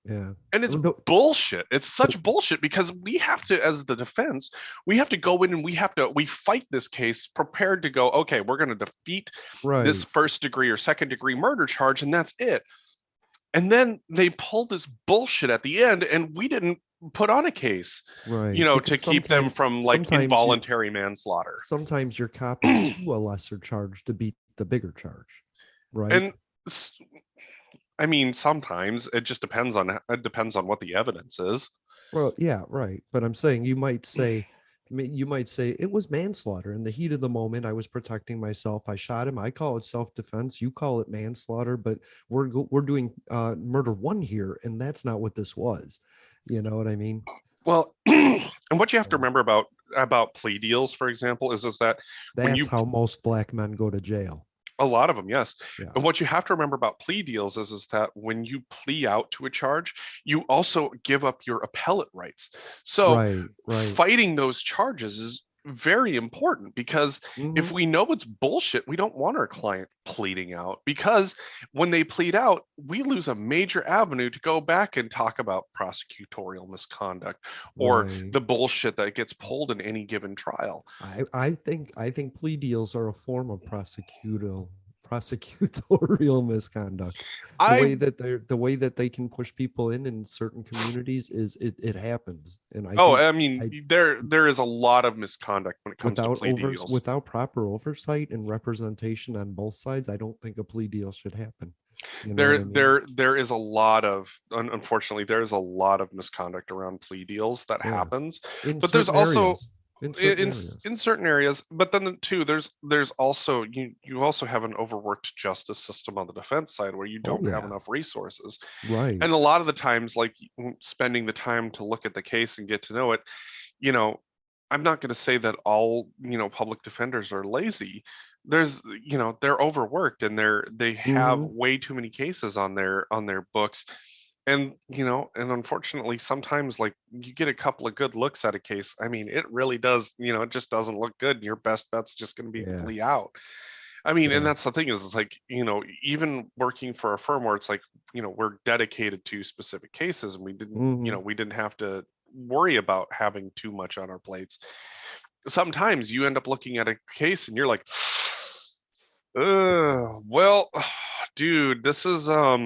Yeah. And it's No, bullshit. It's the, such bullshit because we have to, as the defense, we have to go in and we fight this case prepared to go, okay, we're going to defeat this right. first degree or second degree murder charge, and that's it. And then they pull this bullshit at the end, and we didn't put on a case, Right. to Because keep them from like involuntary manslaughter. sometimes you're copping to a lesser charge to beat the bigger charge. Right. And I mean, sometimes it depends on what the evidence is. Well, yeah, right. But I'm saying you might say it was manslaughter in the heat of the moment. I was protecting myself. I shot him. I call it self-defense. You call it manslaughter. But we're doing murder one here, and that's not what this was. You know what I mean? Well, and what you have to So remember about plea deals, for example, is that when that's you how most black men go to jail. a lot of them, yes. And Yes. what you have to remember about plea deals is that when you plea out to a charge, you also give up your appellate rights. So Right. Right. fighting those charges is very important, because if Hmm. we know it's bullshit, we don't want our client pleading out, because when they plead out, we lose a major avenue to go back and talk about prosecutorial misconduct or Right. the bullshit that gets pulled in any given trial. I think plea deals are a form of prosecutorial misconduct. The I way that they can push people in certain communities is it happens. And I Oh, think I mean, I there is a lot of misconduct when it comes to plea deals. without proper oversight and representation on both sides, I don't think a plea deal should happen. You know what There I mean? there is a lot of unfortunately there is a lot of misconduct around plea deals that Yeah. happens. In But there's certain also areas. In certain in areas. in certain areas, but then too there's also you also have an overworked justice system on the defense side where you Oh don't have yeah. enough resources. Right. And a lot of the times, like spending the time to look at the case and get to know it, you know, I'm not going to say that all, public defenders are lazy. They're overworked and they have Hmm. way too many cases on their books. And unfortunately, sometimes like you get a couple of good looks at a case. I mean, it really does, it just doesn't look good. And your best bet's just going to be Yeah. plea out. I mean, and Yeah. that's the thing is, it's like, even working for a firm where it's like, we're dedicated to specific cases and Hmm. we didn't have to worry about having too much on our plates. Sometimes you end up looking at a case and you're like, well, dude, this is, yeah,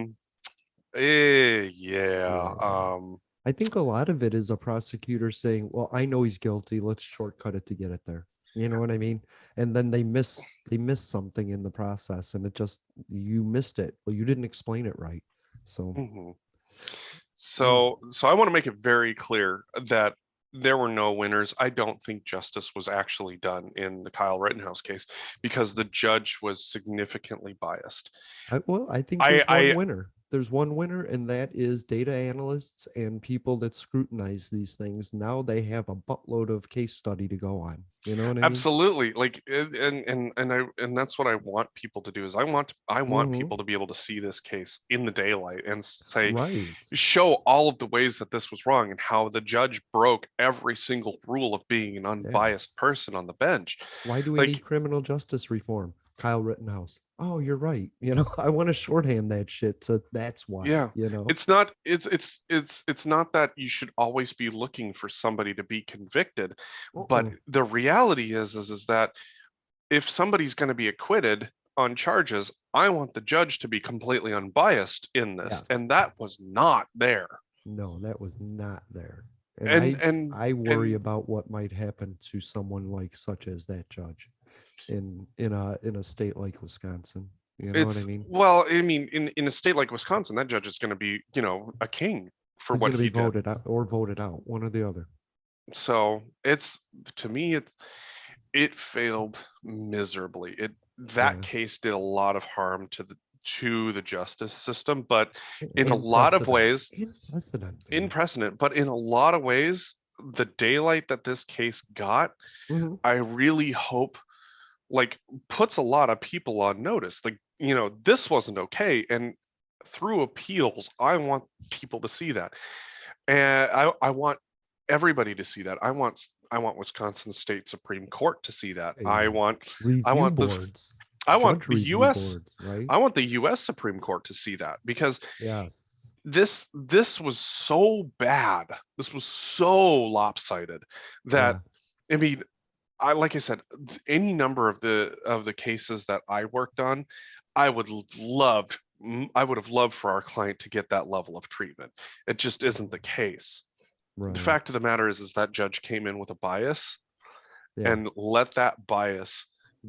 Yeah. I think a lot of it is a prosecutor saying, "Well, I know he's guilty. Let's shortcut it to get it there." You know what I mean? And then they miss something in the process, and it just you missed it. Well, you didn't explain it right. So, mhm. mm, So I want to make it very clear that there were no winners. I don't think justice was actually done in the Kyle Rittenhouse case because the judge was significantly biased. I think I, there's one I winner. There's one winner, and that is data analysts and people that scrutinize these things. Now they have a buttload of case study to go on. You know what I mean? Absolutely, like, and that's what I want people to do is I want Hmm. people to be able to see this case in the daylight and say, Right. show all of the ways that this was wrong and how the judge broke every single rule of being an Yeah. unbiased person on the bench. Why do we need Like, criminal justice reform? Kyle Rittenhouse. Oh, you're right. You know, I want to shorthand that shit. So that's why, yeah, you know. it's not that you should always be looking for somebody to be convicted, but Uh-uh. the reality is that if somebody's going to be acquitted on charges, I want the judge to be completely unbiased in this, Yes. and that was not there. No, that was not there. And And I and I worry and about what might happen to someone like such as that judge in a state like Wisconsin. You know what I it's mean? well, I mean, in a state like Wisconsin, that judge is going to be, a king for He's what going to be he did. voted out, one or the other. So it's to me, it failed miserably. That Yeah. case did a lot of harm to the justice system, but in a And lot of precedent. ways, And precedent, in man. precedent, but in a lot of ways, the daylight that this case got, Hmm. I really hope, like, puts a lot of people on notice. Like, this wasn't okay. And through appeals, I want people to see that. And I want everybody to see that. I want Wisconsin State Supreme Court to see that. I A want I review want the boards, I want judge the review US boards, right? I want the US Supreme Court to see that because Yes. this was so bad. This was so lopsided that, Yeah. I mean, like I said, any number of the cases that I worked on, I would I would have loved for our client to get that level of treatment. It just isn't the case. The Right. fact of the matter is that judge came in with a bias Yeah. and let that bias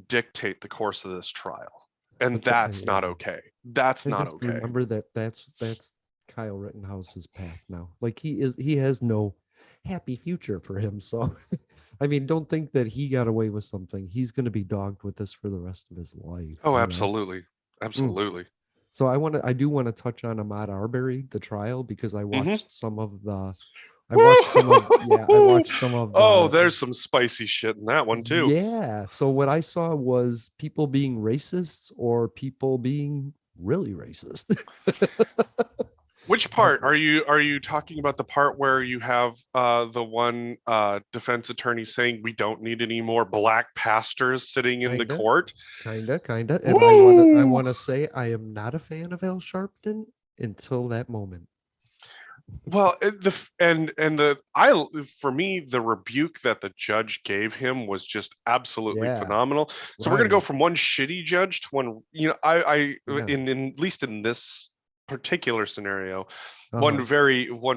dictate the course of this trial. And But that's not yeah. okay. That's And not just okay. remember that that's Kyle Rittenhouse's path now. Like he has no happy future for him. So I mean, don't think that he got away with something. He's going to be dogged with this for the rest of his life, Oh, you know. absolutely. Mm. Absolutely. So I do want to touch on Ahmaud Arbery, the trial, because Hmm. I Woo! watched some of Oh, the there's some spicy shit in that one too. yeah. So what I saw was people being racist or people being really racist. Which I, part are you talking about, the part where you have the one defense attorney saying we don't need any more black pastors sitting in the kinda, court? kinda. And I Woo! wanna say I am not a fan of Al Sharpton until that moment. Well, and for me, the rebuke that the judge gave him was just absolutely Yeah, phenomenal. So we're gonna go right. from one shitty judge to one, Yeah. in at least in this particular scenario, Uh-huh. one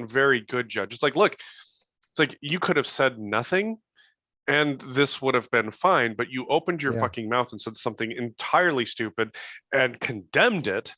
very good judge. It's like, look, it's like you could have said nothing and this would have been fine, but you opened your Yeah, fucking mouth and said something entirely stupid and condemned it.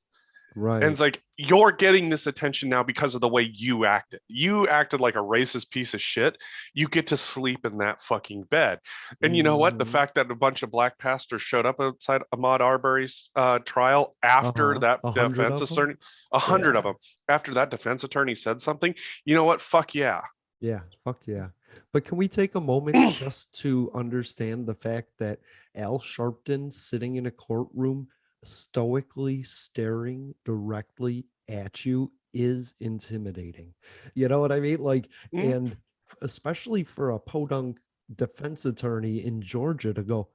And right. it's like, you're getting this attention now because of the way you acted. You acted like a racist piece of shit. You get to sleep in that fucking bed. And you know what? The Mhm. fact that a bunch of black pastors showed up outside Ahmaud Arbery's trial after Uh-huh. that 100 defense of them. attorney, 100 of Yeah. them, after that defense attorney said something, you know what? Fuck yeah. Yeah, fuck yeah. But can we take a moment just to understand the fact that Al Sharpton sitting in a courtroom stoically staring directly at you is intimidating. You know what I mean? Like, Mm, and especially for a podunk defense attorney in Georgia to go,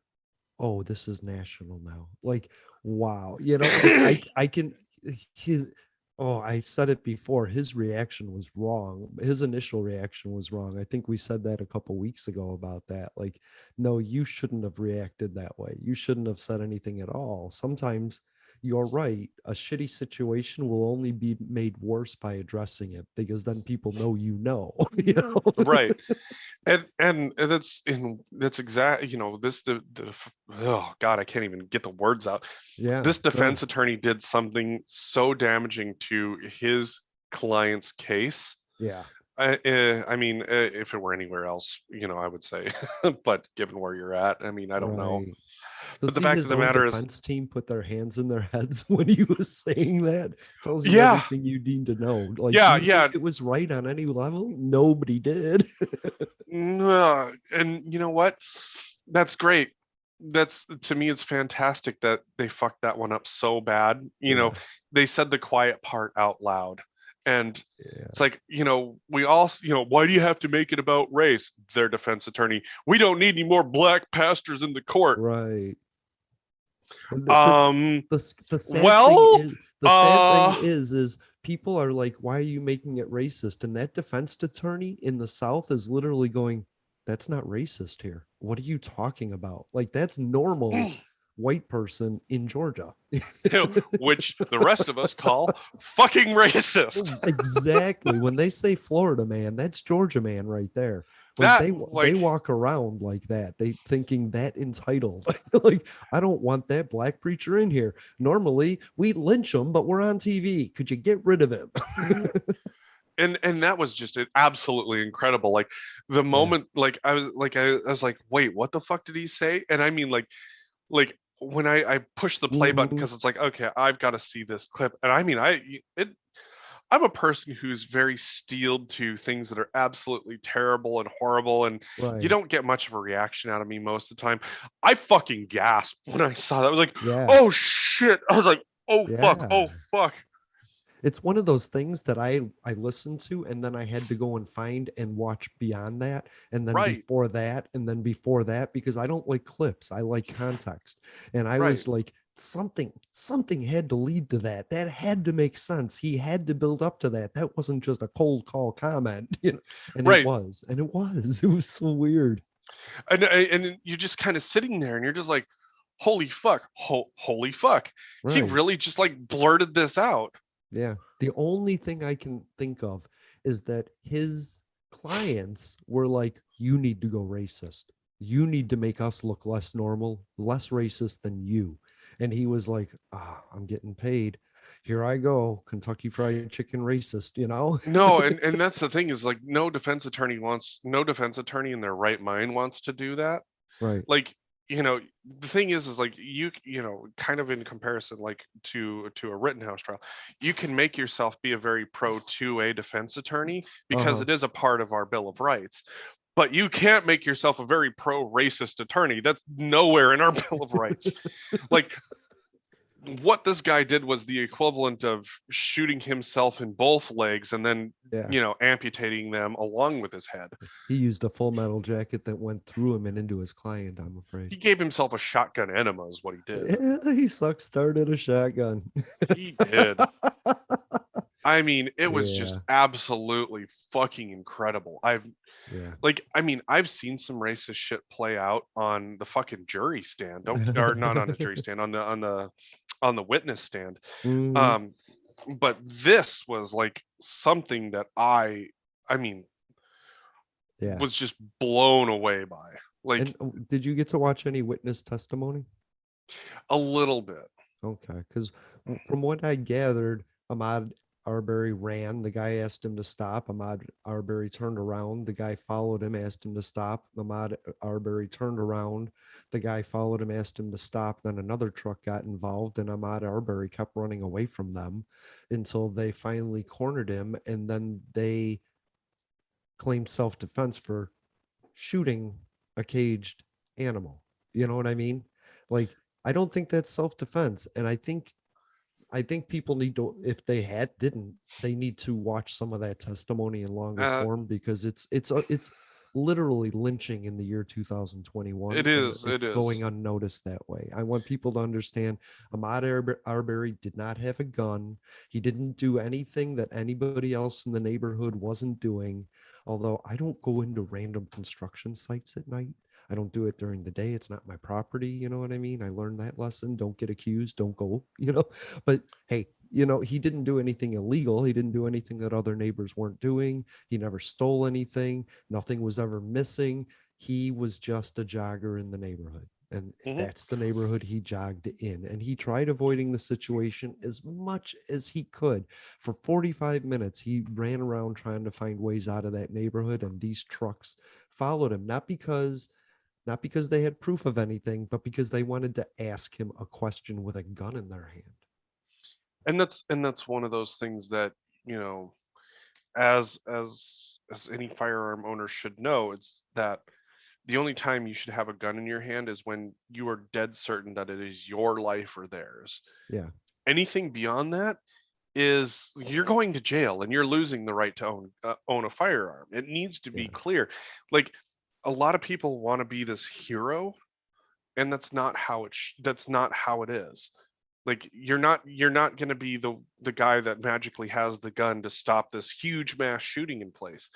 oh, this is national now. Like, wow, you know, like I can he, oh, I said it before. His reaction was wrong. His initial reaction was wrong. I think we said that a couple weeks ago about that. Like, no, you shouldn't have reacted that way. You shouldn't have said anything at all. Sometimes you're right. A shitty situation will only be made worse by addressing it because then people know you know, you know. Right. And that's exact, you know, oh God, I can't even get the words out. Yeah, This no. defense attorney did something so damaging to his client's case. Yeah. I mean, if it were anywhere else, you know, I would say, but given where you're at, I mean, I don't know. Right. To But the see fact of his the own matter is, defense team put their hands in their heads when he was saying that tells you yeah, everything you need to know. Like, do yeah, you think yeah. it was right on any level? Nobody did. And you know what? That's great. That's to me, it's fantastic that they fucked that one up so bad. You know, Yeah. they said the quiet part out loud. And it's Yeah. like, you know, we all, you know, why do you have to make it about race? Their defense attorney, we don't need any more black pastors in the court. Right. And Um, the sad thing well, is uh, people are like, why are you making it racist? And that defense attorney in the South is literally going, that's not racist here. What are you talking about? Like, that's normal white person in Georgia. which the rest of us call fucking racist. Exactly. When they say Florida man, that's Georgia man right there. Like, That, they like, walk around like that. They thinking that entitled. Like, I don't want that black preacher in here. Normally we lynch him, but we're on TV. Could you get rid of him? and that was just absolutely incredible. Like the Yeah. moment, like I was like, wait, what the fuck did he say? And I mean, like when I pushed the play button Hmm. because it's like, okay, I've got to see this clip. And I mean, I'm a person who's very steeled to things that are absolutely terrible and horrible, and you Right. don't get much of a reaction out of me most of the time. I fucking gasped when I saw that. I was like, Yeah. oh shit. I was like, oh fuck, Yeah. oh fuck. It's one of those things that I listened to and then I had to go and find and watch beyond that and then Right, before that and then before that because I don't like clips. I like context. And I right, was like something had to lead to that. That had to make sense. He had to build up to that. That wasn't just a cold call comment, you know. And it right. was. And it was. It was so weird. And you're just kind of sitting there and you're just like, holy fuck, holy fuck. He Right. really just like blurted this out. Yeah. The only thing I can think of is that his clients were like, you need to go racist. You need to make us look less normal, less racist than you. And he was like, I'm getting paid. Here I go. Kentucky Fried Chicken racist, you know? No, and that's the thing is like no defense attorney in their right mind wants to do that. Right. Like, you know, the thing is like you know, kind of in comparison like to a Rittenhouse trial, you can make yourself be a very pro 2A defense attorney because Uh-huh. it is a part of our Bill of Rights. But you can't make yourself a very pro racist attorney. That's nowhere in our Bill of Rights. Like what this guy did was the equivalent of shooting himself in both legs and then, Yeah. you know, amputating them along with his head. He used a full metal jacket that went through him and into his client, I'm afraid. He gave himself a shotgun enema, is what he did. Yeah, he suck started a shotgun. He did. I mean, it was just Yeah. absolutely fucking incredible. Yeah. I mean, I've seen some racist shit play out on the fucking jury stand. Don't or not on the jury stand, on the witness stand. Mhm. Um, but this was like something that I mean, Yeah. was just blown away by. Like And did you get to watch any witness testimony? a little bit. Okay, because from what I gathered, Ahmad Arbery ran. The guy asked him to stop. Ahmad Arbery turned around. The guy followed him, asked him to stop. Ahmad Arbery turned around. The guy followed him, asked him to stop. Then another truck got involved, and Ahmad Arbery kept running away from them until they finally cornered him. And then they claimed self-defense for shooting a caged animal. You know what I mean? Like, I don't think that's self-defense. And I think people need to, if they didn't, they need to watch some of that testimony in longer Uh, form because it's literally lynching in the year 2021, It and is. It it's is. going unnoticed that way. I want people to understand Ahmaud Arbery did not have a gun. He didn't do anything that anybody else in the neighborhood wasn't doing. Although I don't go into random construction sites at night. I don't do it during the day. It's not my property. You know what I mean? I learned that lesson. Don't get accused. Don't go, But hey, he didn't do anything illegal. He didn't do anything that other neighbors weren't doing. He never stole anything. Nothing was ever missing. He was just a jogger in the neighborhood. And Hmm. that's the neighborhood he jogged in. And he tried avoiding the situation as much as he could. For 45 minutes, he ran around trying to find ways out of that neighborhood. And these trucks followed him, not because they had proof of anything, but because they wanted to ask him a question with a gun in their hand. And that's one of those things that, you know, as any firearm owner should know, it's that the only time you should have a gun in your hand is when you are dead certain that it is your life or theirs. Yeah, Anything beyond that is you're going to jail and you're losing the right to own a firearm. It needs to be yeah, clear. Like, a lot of people want to be this hero, and that's not how it is. Like, you're not going to be the guy that magically has the gun to stop this huge mass shooting in place.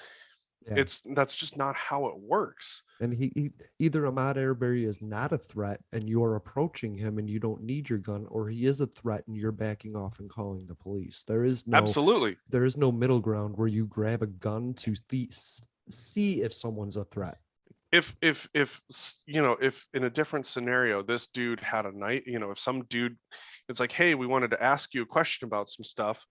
yeah. That's just not how it works. And he either Ahmaud Arbery is not a threat and you're approaching him and you don't need your gun, or he is a threat and you're backing off and calling the police. Absolutely. There is no middle ground where you grab a gun to see if someone's a threat. If in a different scenario this dude had a knife, if some dude, it's like, hey, we wanted to ask you a question about some stuff,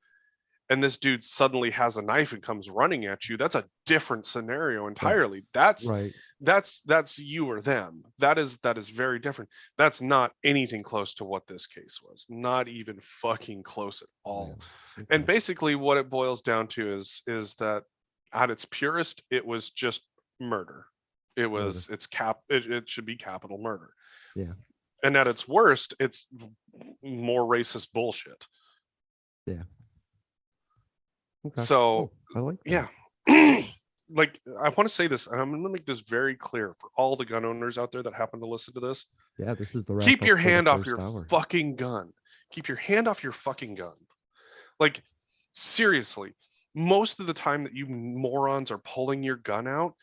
and this dude suddenly has a knife and comes running at you, that's a different scenario entirely. That's that's right. that's you or them. That is very different. That's not anything close to what this case was, not even fucking close at Yeah. all. And Okay. basically what it boils down to is that at its purest it was just murder. Murder. It should be capital murder. Yeah. And at its worst it's more racist bullshit. Yeah. Okay. So Oh, I like that. yeah. Like, I want to say this, and I'm going to make this very clear for all the gun owners out there that happen to listen to this. Yeah, this is the wrap Keep up your for the hand off first your hour. fucking gun. Keep your hand off your fucking gun. Like, seriously, most of the time that you morons are pulling your gun out,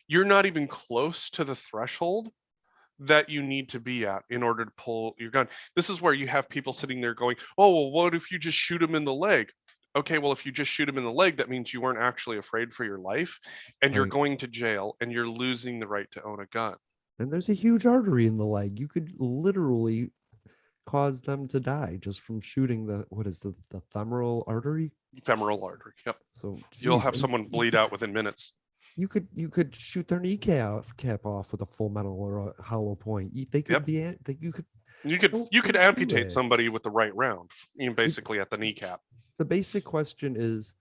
you're not even close to the threshold that you need to be at in order to pull your gun. This is where you have people sitting there going, "Oh, well, what if you just shoot him in the leg?" Okay, well, if you just shoot him in the leg, that means you weren't actually afraid for your life, and you're Right. going to jail, and you're losing the right to own a gun. And there's a huge artery in the leg. You could literally cause them to die just from shooting what is the femoral artery. Femoral artery. Yep. So You'll geez, have and someone bleed out within minutes. you could shoot their kneecap cap off with a full metal or a hollow point. They could Yep. be you could You could you could don't do amputate it. somebody with the right round, it. basically at the kneecap. The basic question is,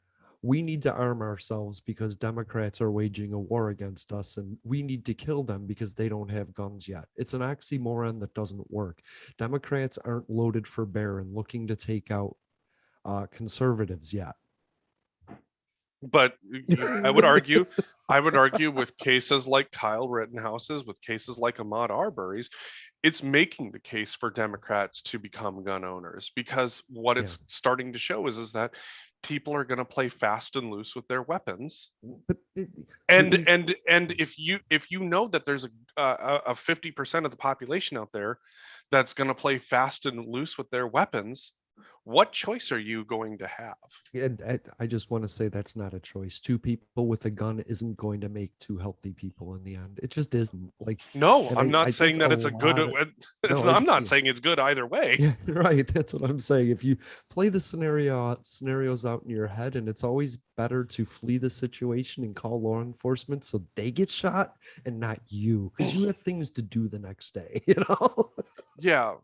we need to arm ourselves because Democrats are waging a war against us and we need to kill them because they don't have guns yet. It's an oxymoron that doesn't work. Democrats aren't loaded for bear and looking to take out conservatives yet. But I would argue with cases like Kyle Rittenhouse's, with cases like Ahmaud Arbery's, it's making the case for Democrats to become gun owners, because what Yeah, it's starting to show is that people are going to play fast and loose with their weapons. but And these and if you know that there's a 50% of the population out there that's going to play fast and loose with their weapons, what choice are you going to have? and I just want to say that's not a choice. Two people with a gun isn't going to make two healthy people in the end. It just isn't. No, And I'm I not think saying a that it's a good. lot of no, I'm it's not saying it's good either way. yeah, right. That's what I'm saying. If you play the scenarios out in your head, and it's always better to flee the situation and call law enforcement so they get shot and not you, because you have things to do the next day, Yeah,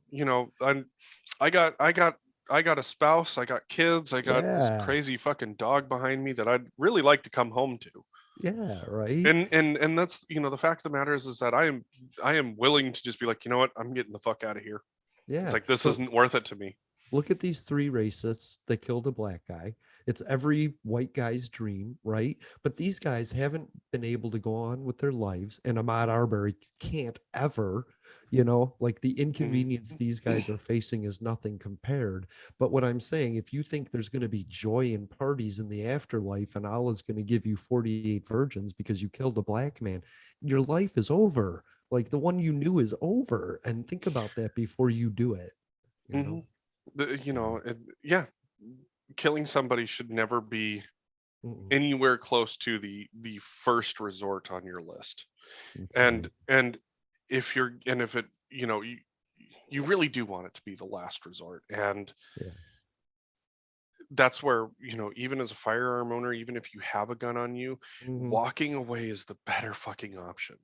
I got a spouse, I got kids, I got this Yeah. crazy fucking dog behind me that I'd really like to come home to. Yeah, right. And that's, the fact of the matter is that I am willing to just be like, you know what, I'm getting the fuck out of here. It's Yeah. like, this So isn't worth it to me. look at these three racists that killed a black guy. It's every white guy's dream, right? But these guys haven't been able to go on with their lives, and Ahmaud Arbery can't ever, like the inconvenience Mhm. these guys are facing is nothing compared. But what I'm saying, if you think there's going to be joy and parties in the afterlife and Allah's going to give you 48 virgins because you killed a black man, your life is over. Like the one you knew is over. And think about that before you do it, you know? Mhm. Yeah, killing somebody should never be Mm-mm. anywhere close to the first resort on your list. Okay. And if it, you really do want it to be the last resort. And Yeah. that's where, even as a firearm owner, even if you have a gun on you, Hmm. walking away is the better fucking option.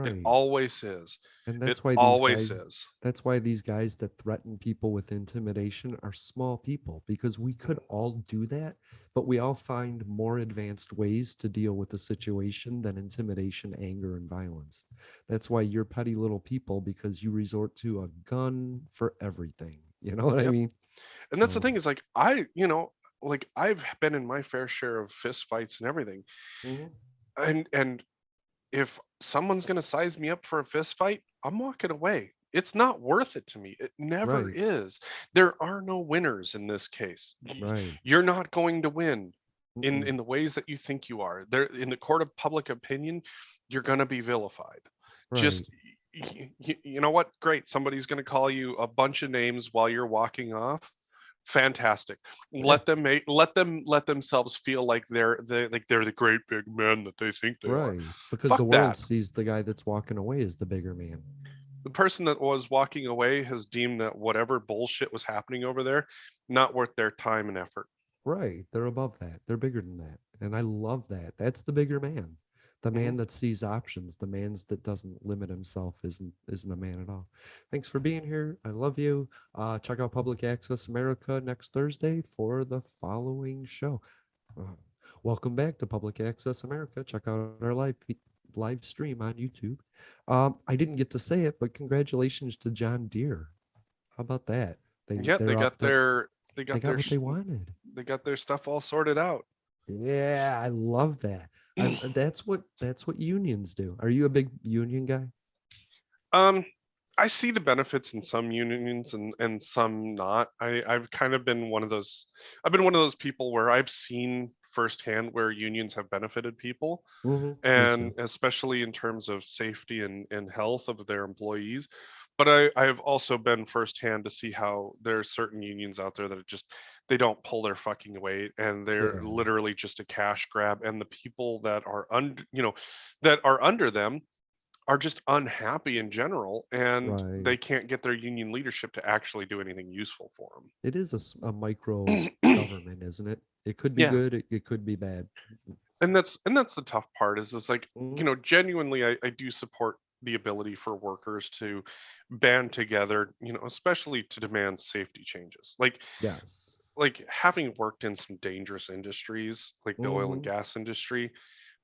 It Right. always is. And It that's why these always guys, is. that threaten people with intimidation are small people, because we could all do that, but we all find more advanced ways to deal with the situation than intimidation, anger, and violence. That's why you're petty little people, because you resort to a gun for everything. You know what I Yep. mean? And that's the So, thing is, like, I've been in my fair share of fist fights and everything. mhm, And if someone's going to size me up for a fist fight, I'm walking away. It's not worth it to me. It never right, is. There are no winners in this case. right, You're not going to win in mm-mm, in the ways that you think you are. There in the court of public opinion, you're going to be vilified. right, Just you know what? Great. Somebody's going to call you a bunch of names while you're walking off. Fantastic. yeah, Let themselves feel like they're the great big men that they think they are. right. Because the Fuck world that. sees the guy that's walking away as the bigger man. The person that was walking away has deemed that whatever bullshit was happening over there not worth their time and effort. Right. They're above that. They're bigger than that. And I love that. That's the bigger man. The Hmm. man that sees options, the man that doesn't limit himself isn't a man at all. Thanks for being here. I love you. Check out Public Access America next Thursday for the following show. Uh, Welcome back to Public Access America. Check out our live stream on YouTube. I didn't get to say it, but congratulations to John Deere. How about that? Yeah, They're up to they they got got their what they wanted. they got their stuff all sorted out. Yeah, I love that. That's what unions do. Are you a big union guy? Um, I see the benefits in some unions and some not. I've kind of been one of those. I've been one of those people where I've seen firsthand where unions have benefited people, Me and too. especially in terms of safety and health of their employees. But I've also been firsthand to see how there are certain unions out there that are just they don't pull their fucking weight and they're Yeah, literally just a cash grab. And the people that are under them are just unhappy in general, and right. they can't get their union leadership to actually do anything useful for It is a micro them. government, isn't it? It could be Yeah, good. It could be bad. and that's the tough part is like, Mhm. genuinely I do support the ability for workers to band together, especially to demand safety changes. Yes. Like having worked in some dangerous industries like the oil and Hmm. gas industry,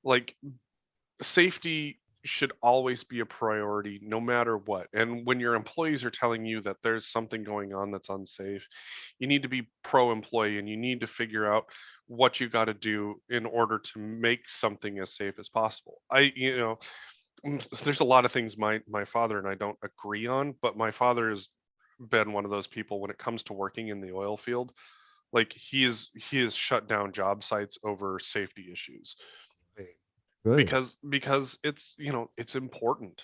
like safety should always be a priority no matter what. And when your employees are telling you that there's something going on that's unsafe, you need to be pro employee and you need to figure out what you got to do in order to make something as safe as possible. There's a lot of things my father and I don't agree on, but my father has been one of those people when it comes to working in the oil field. Like he is shut down job sites over safety issues Right. Good. because it's important.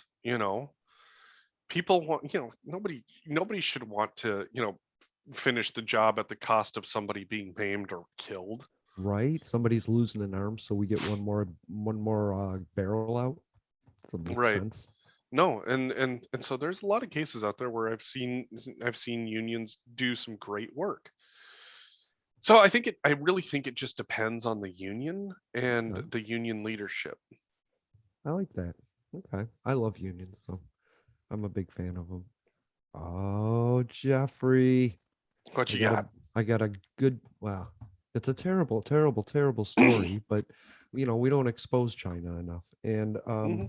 People want, nobody should want to finish the job at the cost of somebody being maimed or killed. Right. Somebody's losing an arm, so we get one more barrel out. Doesn't make Right. sense. No, and so there's a lot of cases out there where I've seen unions do some great work. So I really think it just depends on the union and Okay. the union leadership. I like that. Okay. I love unions, so I'm a big fan of them. Oh, Jeffrey. What I you got a got? I got a good wow. It's a terrible, terrible, terrible story, but we don't expose China enough. And Hmm.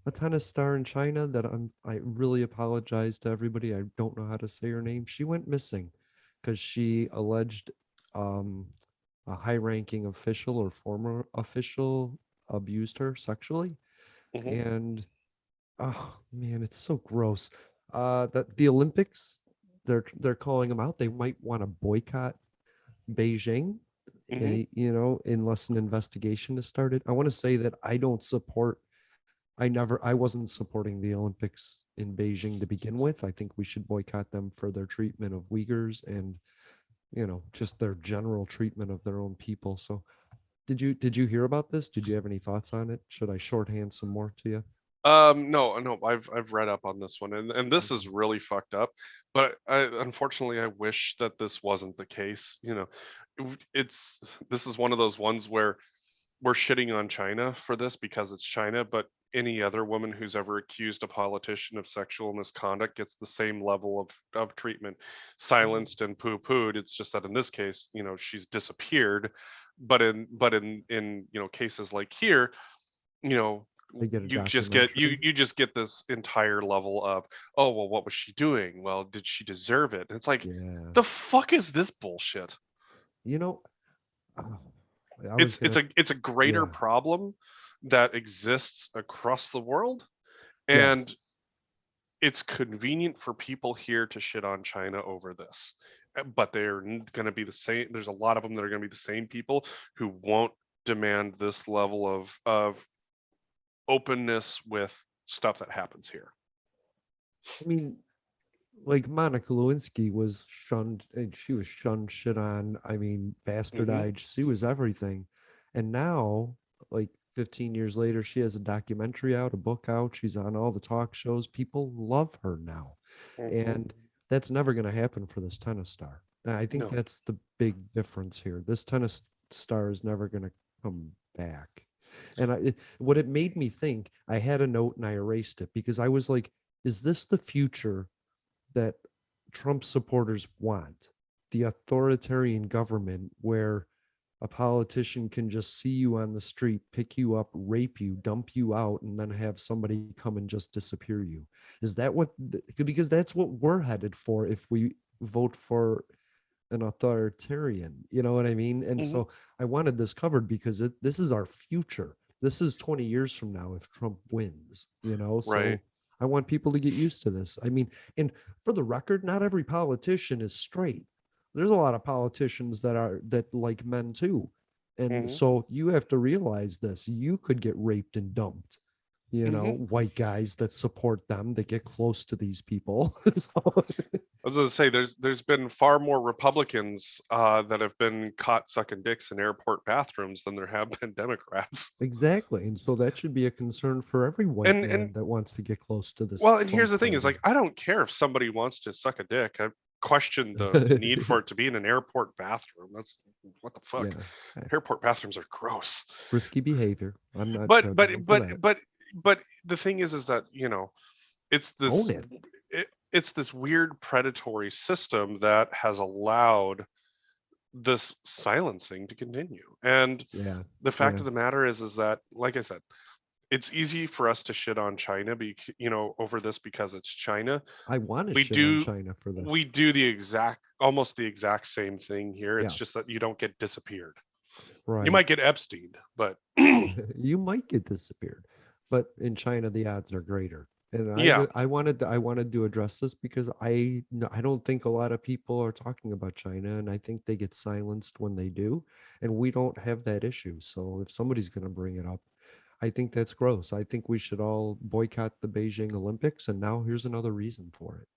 a tennis star in China that I really apologize to everybody. I don't know how to say her name. She went missing because she alleged um a high-ranking official or former official abused her sexually. Hmm. And oh man, it's so gross. That the Olympics, they're calling them out. They might want to boycott Beijing, Hmm. unless an investigation is started. I want to say that I don't support. I wasn't supporting the Olympics in Beijing to begin with. I think we should boycott them for their treatment of Uyghurs and just their general treatment of their own people. So did you hear about this? Did you have any thoughts on it? Should I shorthand some more to you? No, no, I've read up on this one, and this is Mhm. really fucked up. But unfortunately, I wish that this wasn't the case. It's this is one of those ones where we're shitting on China for this because it's China, but any other woman who's ever accused a politician of sexual misconduct gets the same level of treatment, Mhm. silenced and poo-pooed. It's just that in this case, she's disappeared. But in cases like here, you know They get a you just get you documentary. you just get this entire level of, oh well, what was she doing? Well, did she deserve it? And it's like, Yeah. the fuck is this bullshit? You know, oh, I was It's gonna, it's a greater yeah, problem that exists across the world, and yes. it's convenient for people here to shit on China over this. But they're going to be the same. There's a lot of them that are going to be the same people who won't demand this level of openness with stuff that happens here. I mean, like Monica Lewinsky was shunned, and she was shunned, shit on. I mean, Hmm. bastardized. She was everything. And now, like 15 years later, she has a documentary out, a book out. She's on all the talk shows. People love her now. Hmm. And that's never going to happen for this tennis star. And I think No. that's the big difference here. This tennis star is never going to come back. And what it made me think, I had a note and I erased it because I was like, is this the future that Trump supporters want? The authoritarian government where a politician can just see you on the street, pick you up, rape you, dump you out, and then have somebody come and just disappear you. Is that what? Because that's what we're headed for if we vote for an authoritarian. You know what I mean? And Hmm. so I wanted this covered because this is our future. This is 20 years from now if Trump wins. Right. So I want people to get used to this. I mean, and for the record, not every politician is straight. There's a lot of politicians that like men too. And Hmm. so you have to realize this. You could get raped and dumped. Hmm. White guys that support them that get close to these people. So, I was going to say, there's been far more Republicans that have been caught sucking dicks in airport bathrooms than there have been Democrats. exactly. And so that should be a concern for every white And man that wants to get close to this well, and here's Trump the thing: is party. like, I don't care if somebody wants to suck a dick. I question the need for it to be in an airport bathroom. That's what the fuck. Yeah. Airport bathrooms are gross. Risky behavior. I'm not But judging but them for but that. but but the thing is that it's Own this it. it's this weird predatory system that has allowed this silencing to continue. And Yeah. the fact Yeah. of the matter is that, like I said, it's easy for us to shit on China, over this because it's China. I want to we shit on do China for we this. do almost the exact same thing here. It's Yeah. just that you don't get disappeared. You Right. might get Epstein, but You might get disappeared, but in China the odds are greater. And yeah. I wanted to address this because I don't think a lot of people are talking about China, and I think they get silenced when they do, and we don't have that issue. So if somebody's going to bring it up, I think that's gross. I think we should all boycott the Beijing Olympics, and now here's another reason for it.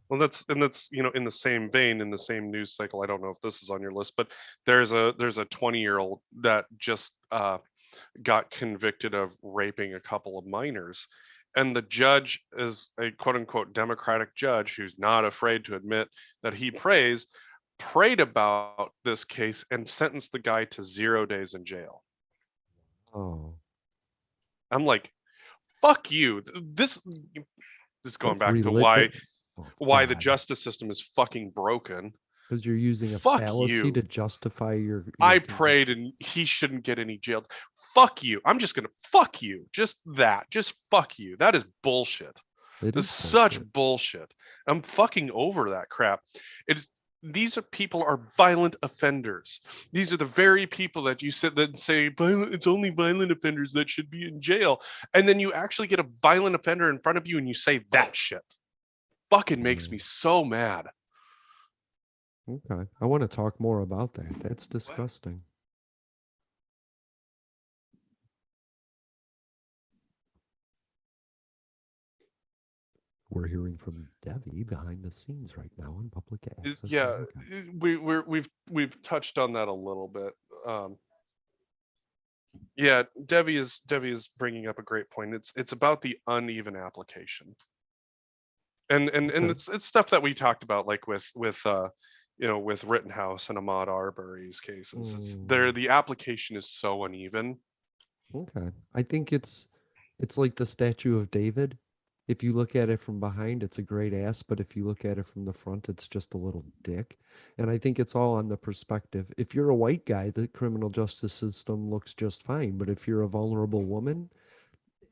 Well, that's in the same vein, in the same news cycle. I don't know if this is on your list, but there's a 20-year-old that just got convicted of raping a couple of minors. And the judge is a quote unquote Democratic judge who's not afraid to admit that he prayed about this case and sentenced the guy to 0 days in jail. Oh, I'm like, fuck you. This is going that's back to relit that. Oh why the God, justice system is fucking broken. because you're using a Fuck fallacy you. to justify your I prayed conviction. and he shouldn't get any jail. Fuck you. I'm just gonna fuck you. Just that. Just fuck you. That is bullshit. It That's is such bullshit. bullshit. I'm fucking over that crap. It's these are people are violent offenders. These are the very people that you sit there and say violent, it's only violent offenders that should be in jail, and then you actually get a violent offender in front of you and you say that shit. Fucking makes me so mad. Okay. I want to talk more about that. That's disgusting. We're hearing from Devi behind the scenes right now on Public Access Yeah, America. we've touched on that a little bit. Um, yeah, Debbie is bringing up a great point. It's about the uneven application, and Okay. it's stuff that we talked about, like with Rittenhouse and Ahmaud Arbery's cases. It's there, Mm, the application is so uneven. okay. I think it's like the statue of David. If you look at it from behind, it's a great ass, but if you look at it from the front, it's just a little dick. And I think it's all on the perspective. If you're a white guy, the criminal justice system looks just fine, but if you're a vulnerable woman,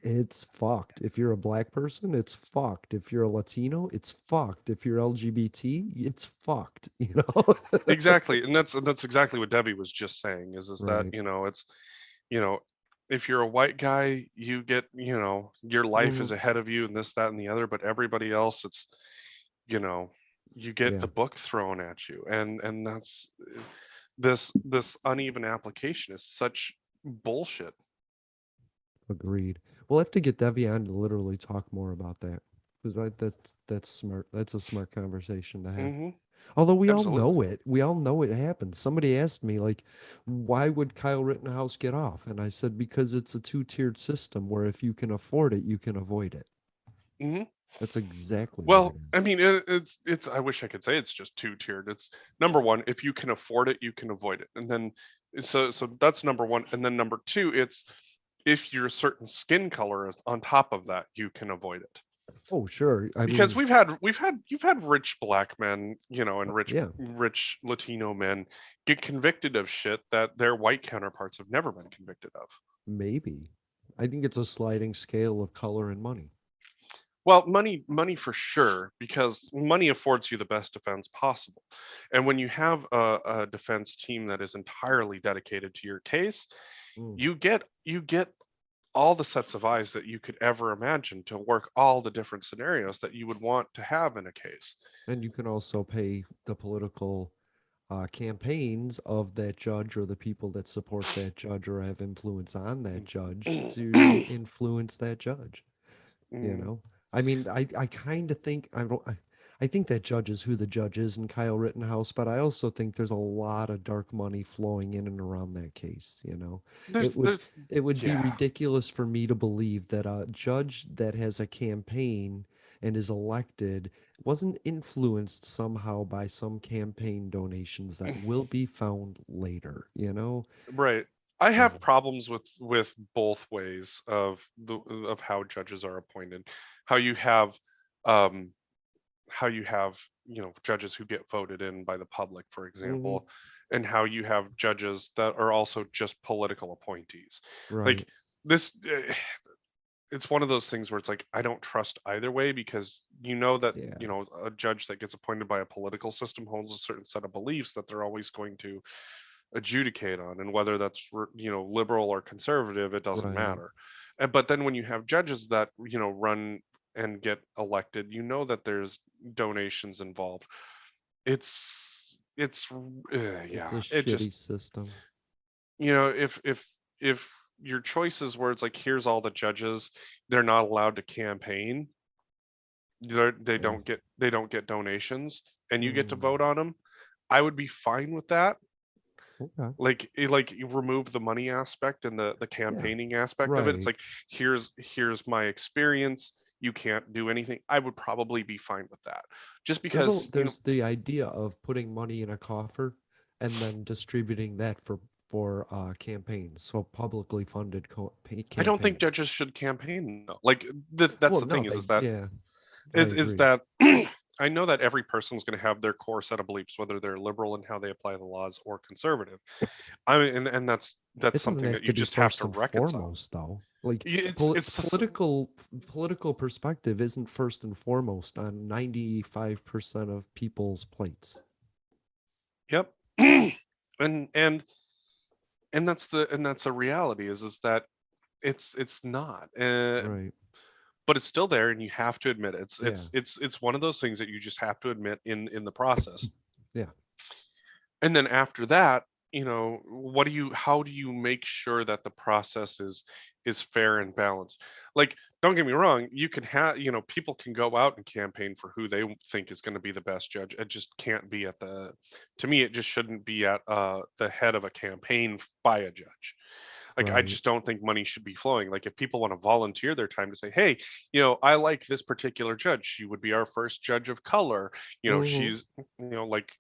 it's fucked. If you're a black person, it's fucked. If you're a Latino, it's fucked. If you're LGBT, it's fucked, you know? Exactly, and that's exactly what Debbie was just saying. Is that Right. it's you know if you're a white guy, you get your life Hmm. is ahead of you and this, that, and the other, but everybody else, it's you know you get Yeah, the book thrown at you, and that's this uneven application is such bullshit. agreed. We'll have to get Devi on to literally talk more about that. Because that's smart. That's a smart conversation to have. Hmm. Although we all Absolutely. know it. We all know it happens. Somebody asked me, like, why would Kyle Rittenhouse get off? And I said, because it's a two-tiered system where if you can afford it, you can avoid it. Hmm. That's exactly what it Well, I is. mean, it's. I wish I could say it's just two tiered. It's number one, if you can afford it, you can avoid it, and then so that's number one, and then number two, it's if your certain skin color is on top of that, you can avoid it. Oh, sure. I Because mean, we've had you've had rich black men, and yeah, rich Latino men get convicted of shit that their white counterparts have never been convicted of. maybe. I think it's a sliding scale of color and money. Well, money for sure, because money affords you the best defense possible. And when you have a defense team that is entirely dedicated to your case, Mm. you get all the sets of eyes that you could ever imagine to work all the different scenarios that you would want to have in a case. And you can also pay the political campaigns of that judge or the people that support that judge or have influence on that judge to influence that judge. You Mm, know, I mean, I kind of think I think that judge is who the judge is in Kyle Rittenhouse, but I also think there's a lot of dark money flowing in and around that case. You know, there's it would there's it would be yeah. ridiculous for me to believe that a judge that has a campaign and is elected wasn't influenced somehow by some campaign donations that will be found later. You know, Right. I have so problems with both ways of how judges are appointed. How you have um how you have judges who get voted in by the public, for mhm, example, and how you have judges that are also just political appointees. right, Like this it's one of those things where it's like I don't trust either way, because that yeah, a judge that gets appointed by a political system holds a certain set of beliefs that they're always going to adjudicate on, and whether that's liberal or conservative, it doesn't right. matter. But then when you have judges that run and get elected, that there's donations involved. It's It's a yeah, it shitty just system. if your choices where it's like, here's all the judges, they're not allowed to campaign, Yeah. they don't get donations, and you get to Mm, vote on them, I would be fine with that. okay. Like you remove the money aspect and the Yeah. campaigning aspect of it. It's Right. like, here's my experience, you can't do anything. I would probably be fine with that, just because There's the idea of putting money in a coffer and then distributing that for campaigns. So publicly funded I don't think campaign. judges should campaign though. Like that's Well, the no, thing they is that yeah, I is agree. that I know that every person's going to have their core set of beliefs, whether they're liberal in how they apply the laws or conservative. I mean, and that's It doesn't something have that to you be just have first to and reconcile. foremost though. Like It's just, political perspective isn't first and foremost on 95% of people's plates. Yep. and that's a reality is that it's not. Right. But it's still there, and you have to admit it. It's Yeah. it's it's it's one of those things that you just have to admit in the process. Yeah. And then after that, how do you make sure that the process is fair and balanced? Like, don't get me wrong, you can have, people can go out and campaign for who they think is going to be the best judge. It just can't be to me, it just shouldn't be at the head of a campaign by a judge. Like, I Right. just don't think money should be flowing. Like, if people want to volunteer their time to say, hey, I like this particular judge, she would be our first judge of color, Hmm. she's, like,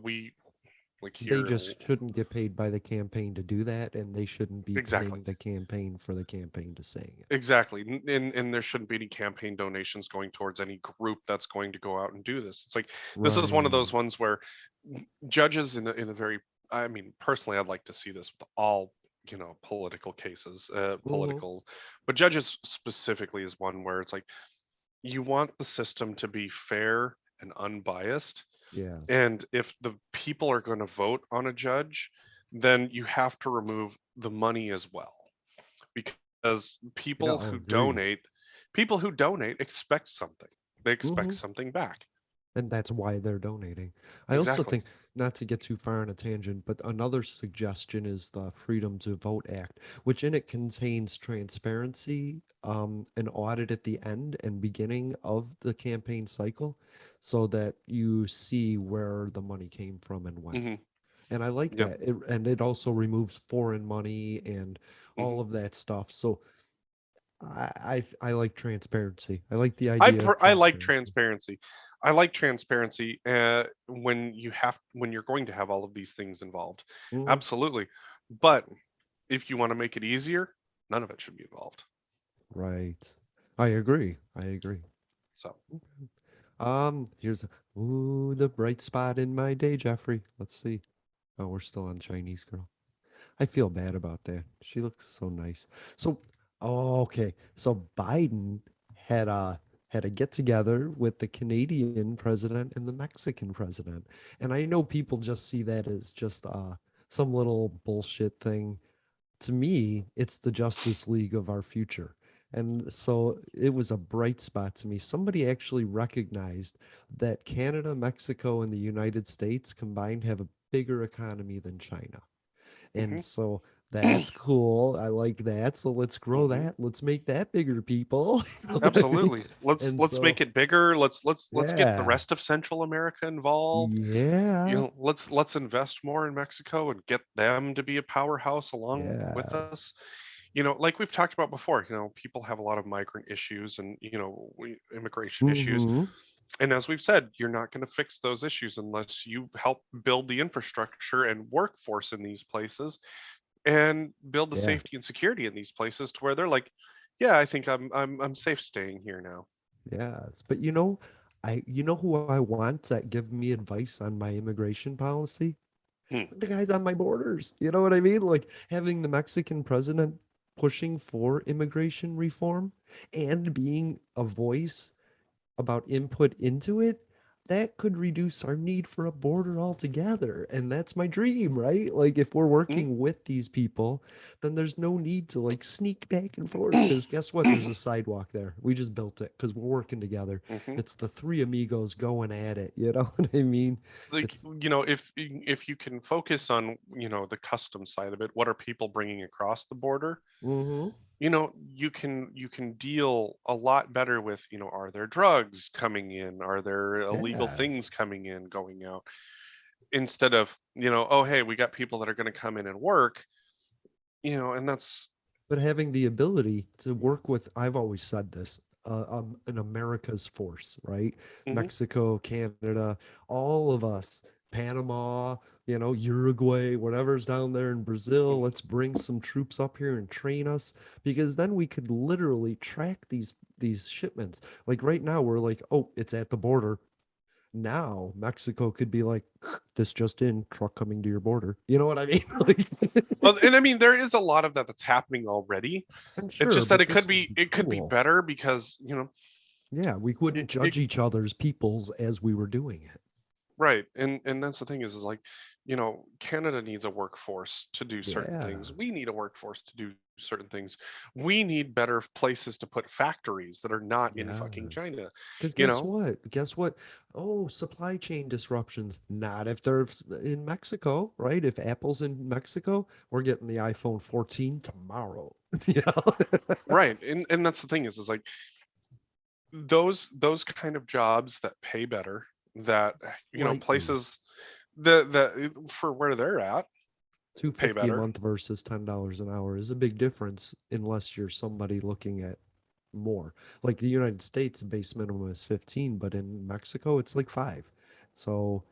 we like They here. just shouldn't get paid by the campaign to do that, and they shouldn't be Exactly. paying the campaign for the campaign to saying it. Exactly. And there shouldn't be any campaign donations going towards any group that's going to go out and do this. It's like, this is one of Right. those ones where judges in a very, I mean, personally, I'd like to see this with all, political cases, Hmm. but judges specifically is one where it's like, you want the system to be fair and unbiased. Yes. And if the people are going to vote on a judge, then you have to remove the money as well, because Yeah, I agree. people who donate expect something. They expect Hmm. something back. And that's why they're donating. I also Exactly. think, not to get too far on a tangent, but another suggestion is the Freedom to Vote Act, which in it contains transparency, an audit at the end and beginning of the campaign cycle, so that you see where the money came from and when. Hmm. And I like Yep. that. And it also removes foreign money and Hmm. all of that stuff. So I like transparency. I like the I idea pr- of I like transparency. transparency. I like transparency when you're going to have all of these things involved. Hmm. Absolutely. But if you want to make it easier, none of it should be involved. Right. I agree. I agree. So, Here's ooh, the bright spot in my day, Jeffrey. Let's see. Oh, we're still on Chinese girl. I feel bad about that. She looks so nice. So, oh, okay. So Biden had a had a get together with the Canadian president and the Mexican president. And I know people just see that as just some little bullshit thing. To me, it's the Justice League of our future. And so it was a bright spot to me. Somebody actually recognized that Canada, Mexico, and the United States combined have a bigger economy than China. And hmm. so that's cool. I like that. So let's grow Hmm. that. Let's make that bigger, people. You know what I mean? Absolutely. Let's And let's so, make it bigger. Let's get the yeah, rest of Central America involved. yeah, Let's invest more in Mexico and get them to be a powerhouse along with us. yes. Like we've talked about before, people have a lot of migrant issues and, immigration issues. Mm-hmm. And as we've said, you're not going to fix those issues unless you help build the infrastructure and workforce in these places and build the Yeah. safety and security in these places to where they're like, yeah, I think I'm safe staying here now. Yes, but you know who I want to give me advice on my immigration policy? Hmm. The guys on my borders. You know what I mean? Like having the Mexican president pushing for immigration reform and being a voice about input into it, that could reduce our need for a border altogether. And that's my dream, right? Like if we're working with these people, then there's no need to like sneak back and forth. Because guess what? There's a sidewalk there. We just built it because we're working together. Hmm. It's the three amigos going at it. You know what I mean? Like, It's if you can focus on, the custom side of it, what are people bringing across the border? mm-hmm. You can deal a lot better with, are there drugs coming in? Are there illegal things Yes. coming in, going out? Instead of, oh, hey, we got people that are going to come in and work, and that's. But having the ability to work with, I've always said this, an America's force, right? Hmm. Mexico, Canada, all of us, Panama, Uruguay, whatever's down there in Brazil, Hmm. let's bring some troops up here and train us because then we could literally track these shipments. Like right now, we're like, oh, it's at the border. Now Mexico could be like, this just in, truck coming to your border. You know what I mean? Like, Well, and I mean, there is a lot of that that's happening already. I'm It's sure, just that but it could this would be be it could be cool. better because, Yeah, we couldn't it judge each other's peoples as we were doing it. Right. And that's the thing is like, Canada needs a workforce to do certain things. Yeah. We need a workforce to do certain things. We need better places to put factories that are not in fucking Yes. China, Because you guess know? what? Guess what? Oh, supply chain disruptions. Not if they're in Mexico, right? If Apple's in Mexico, we're getting the iPhone 14 tomorrow. You know? Right. And that's the thing is like those kind of jobs that pay better, that Slightly. places that for where they're at pay 250 a better. month versus $10 an hour is a big difference unless you're somebody looking at more. Like the United States base minimum is 15, but in Mexico it's like 5. So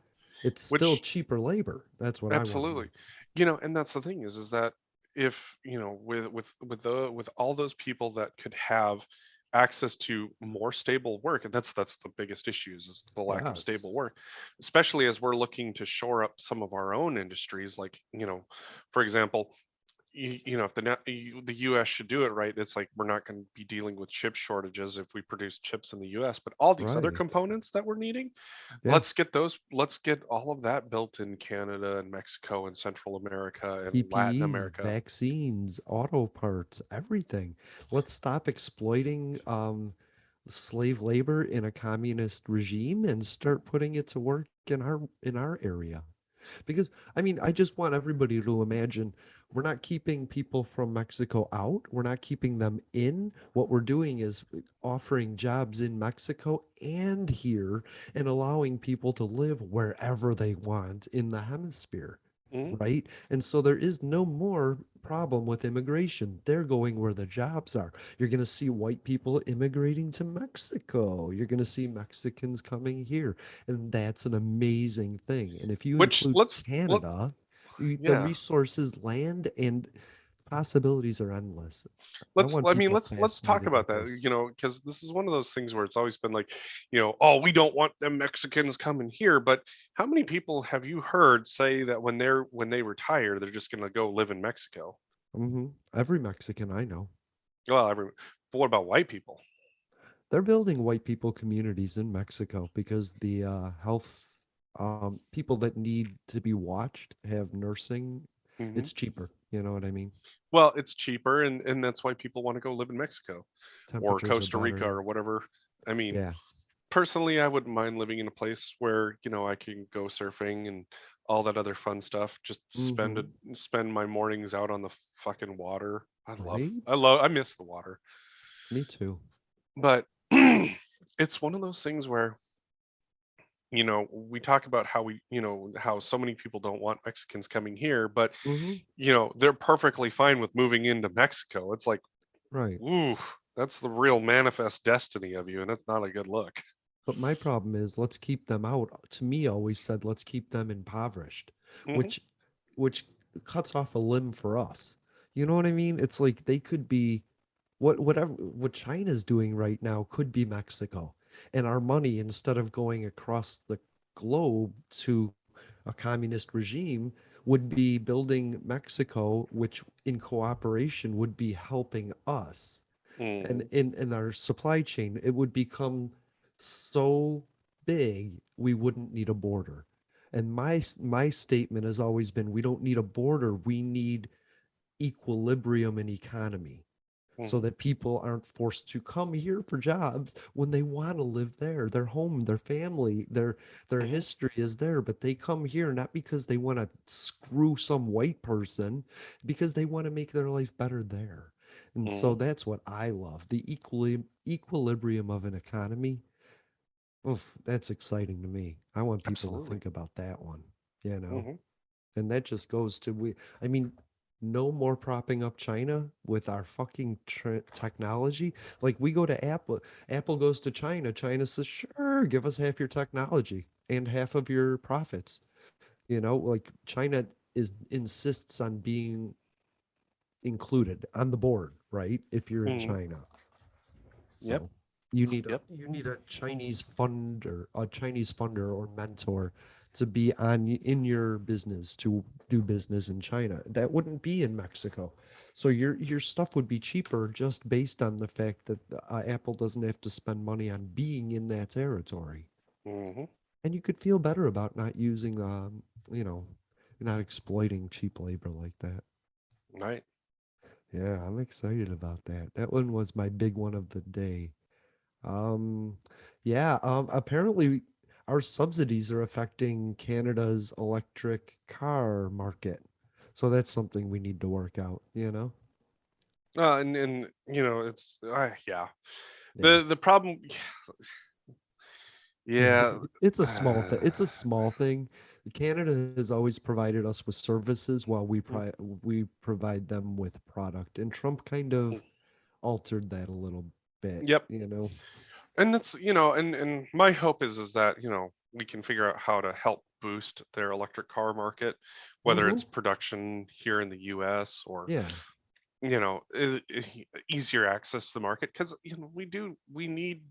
it's still Which cheaper labor. That's what I want to absolutely. make. And that's the thing is that if, with all those people that could have access to more stable work, and that's the biggest issues is the lack of Yes. stable work, especially as we're looking to shore up some of our own industries, like, for example, if the U.S. should do it right, it's like we're not going to be dealing with chip shortages if we produce chips in the U.S. But all these other Right. components that we're needing, Yeah. let's get all of that built in Canada and Mexico and Central America and Latin PPE, America. vaccines, auto parts, everything. Let's stop exploiting slave labor in a communist regime and start putting it to work in our area. Because I mean, I just want everybody to imagine we're not keeping people from Mexico out. We're not keeping them in. What we're doing is offering jobs in Mexico and here and allowing people to live wherever they want in the hemisphere. Mhm. Right. And so there is no more problem with immigration. They're going where the jobs are. You're going to see white people immigrating to Mexico. You're going to see Mexicans coming here. And that's an amazing thing. And if you Which include let's let Canada, the yeah. resources, land, and possibilities are endless. I let's want I mean people let's talk fascinated about with that, this. because this is one of those things where it's always been like, oh, we don't want them Mexicans coming here. But how many people have you heard say that when they retire they're just going to go live in Mexico? Every Mexican I know. Well, but what about white people? They're building white people communities in Mexico because the health people that need to be watched have nursing. Hmm. It's cheaper. You know what I mean? Well, it's cheaper, and that's why people want to go live in Mexico or Temperatures are Costa Rica better. or whatever. I mean, Yeah. personally, I wouldn't mind living in a place where I can go surfing and all that other fun stuff. Just Mm-hmm. spend my mornings out on the fucking water. Right? I miss the water. Me too. But it's one of those things where, we talk about how how so many people don't want Mexicans coming here, but Mm-hmm. they're perfectly fine with moving into Mexico. It's like, Right. ooh, that's the real manifest destiny of you, and that's not a good look. But my problem is let's keep them out. To me, always said let's keep them impoverished, Hmm. which which cuts off a limb for us. You know what I mean? It's like they could be whatever what China's doing right now could be Mexico. And our money, instead of going across the globe to a communist regime, would be building Mexico, which in cooperation would be helping us. And Hmm. in our supply chain, it would become so big we wouldn't need a border. And my statement has always been we don't need a border, we need equilibrium in economy so Hmm. that people aren't forced to come here for jobs when they want to live there. Their home, their family, their Hmm. history is there, but they come here not because they want to screw some white person, because they want to make their life better there. And so Hmm. that's what I love. The equilibrium of an economy. Oof, that's exciting to me. I want people to Absolutely. think about that one, you know. Hmm. And that just goes to I mean, no more propping up China with our fucking technology. Like we go to Apple, Apple goes to China, China says, "Sure, give us half your technology and half of your profits." You know, like China is insists on being included on the board, right? If you're in Hmm. China. Yep. So Yep. you need a Chinese funder or mentor to be in your business to do business in China. That wouldn't be in Mexico. So your stuff would be cheaper just based on the fact that Apple doesn't have to spend money on being in that territory. Hmm. And you could feel better about not using, you know, not exploiting cheap labor like that. right? Yeah, I'm excited about that. That one was my big one of the day. Um, yeah, apparently our subsidies are affecting Canada's electric car market. So that's something we need to work out, you know? And it's yeah. Yeah. The problem, yeah, It's a small thing. uh, It's a small thing. Canada has always provided us with services while we provide them with product. And Trump kind of altered that a little bit, yep. you know? And that's and my hope is that we can figure out how to help boost their electric car market, whether Hmm. it's production here in the US or Yeah. easier access to the market, because we need.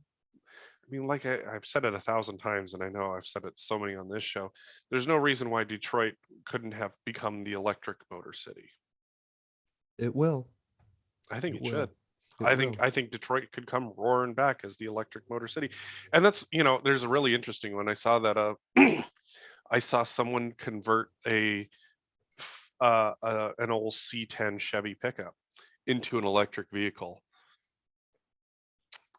I mean, like I've said it 1,000 times, and I know I've said it so many on this show. There's no reason why Detroit couldn't have become the electric motor city. It will. I think It it should. will. It I think will. I think Detroit could come roaring back as the electric motor city. And that's, there's a really interesting one. I saw that I saw someone convert an old C10 Chevy pickup into an electric vehicle.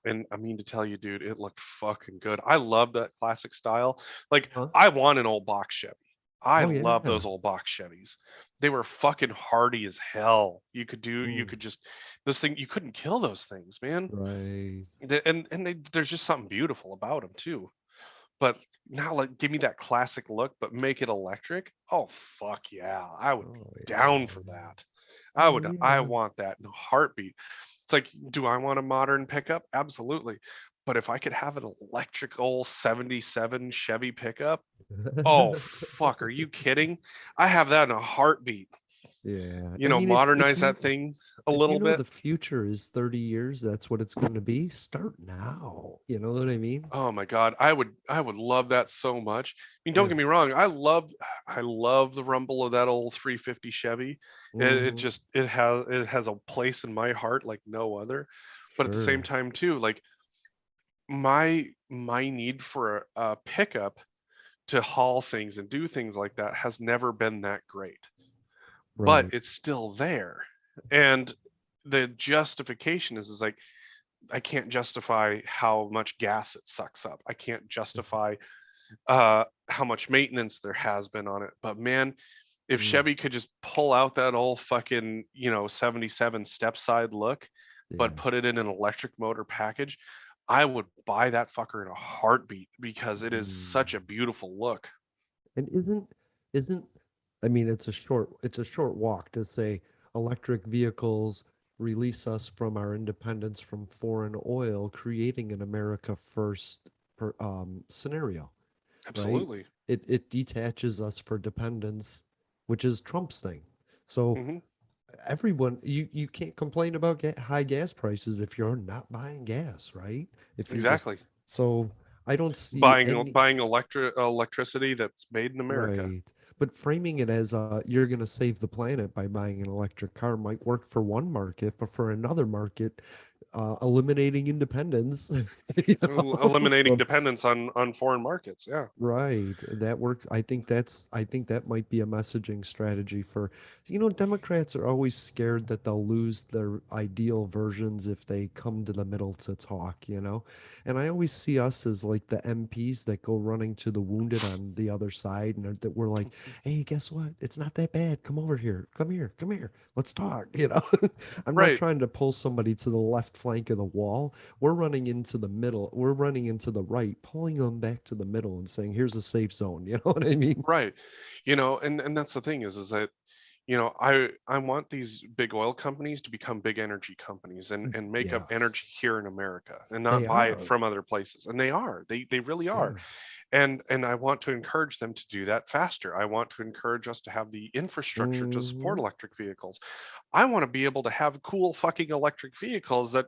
And I mean to tell you, dude, it looked fucking good. I love that classic style. Like, Huh? I want an old box Chevy. I Oh love yeah. those old box Chevys. They were fucking hardy as hell. You Mm, could just, those things, you couldn't kill those things, man. right. There's just something beautiful about them too. But now, like, give me that classic look, but make it electric. Oh fuck yeah, I would be Oh down yeah. for that. Oh I yeah. want that in a heartbeat. It's like, do I want a modern pickup? Absolutely. But if I could have an electric old 77 Chevy pickup, oh fuck, are you kidding? I have that in a heartbeat. Yeah. I mean, if Modernize you that thing a if you little know bit. the future is 30 years, that's what it's going to be. Start now. You know what I mean? Oh my God, I would love that so much. I mean, don't Yeah. get me wrong, I love the rumble of that old 350 Chevy. It Hmm. just it has a place in my heart like no other. But at the same Sure. time too, like my need for a pickup to haul things and do things like that has never been that great. But Right. it's still there. And the justification is like I can't justify how much gas it sucks up. I can't justify how much maintenance there has been on it. But man, if Mm, Chevy could just pull out that old fucking 77 step side look, but yeah. put it in an electric motor package, I would buy that fucker in a heartbeat because it is such a Mm. beautiful look. And isn't I mean it's a short walk to say electric vehicles release us from our independence from foreign oil, creating an America first scenario, right? Absolutely. It detaches us for dependence, which is Trump's thing. So Hmm. everyone, you can't complain about high gas prices if you're not buying gas, right? If you're just Exactly. so I don't see Buying any. buying electricity that's made in America. Right. But framing it as you're going to save the planet by buying an electric car might work for one market, but for another market, eliminating independence, Eliminating from dependence on foreign markets. Yeah. right. That works. I think that might be a messaging strategy for, Democrats are always scared that they'll lose their ideal versions if they come to the middle to talk. And I always see us as like the MPs that go running to the wounded on the other side and that we're like, hey, guess what? It's not that bad. Come over here. Come here. Come here. Let's talk. I'm not Right. trying to pull somebody to the left flank of the wall. We're running into the middle. We're running into the right, pulling them back to the middle and saying, here's a safe zone. You know what I mean? Right. And that's the thing is that I want these big oil companies to become big energy companies and make up Yes, energy here in America and they not buy it are. from other places. And they are. They really are. Yeah. And I want to encourage them to do that faster. I want to encourage us to have the infrastructure to support Hmm. electric vehicles. I want to be able to have cool fucking electric vehicles that,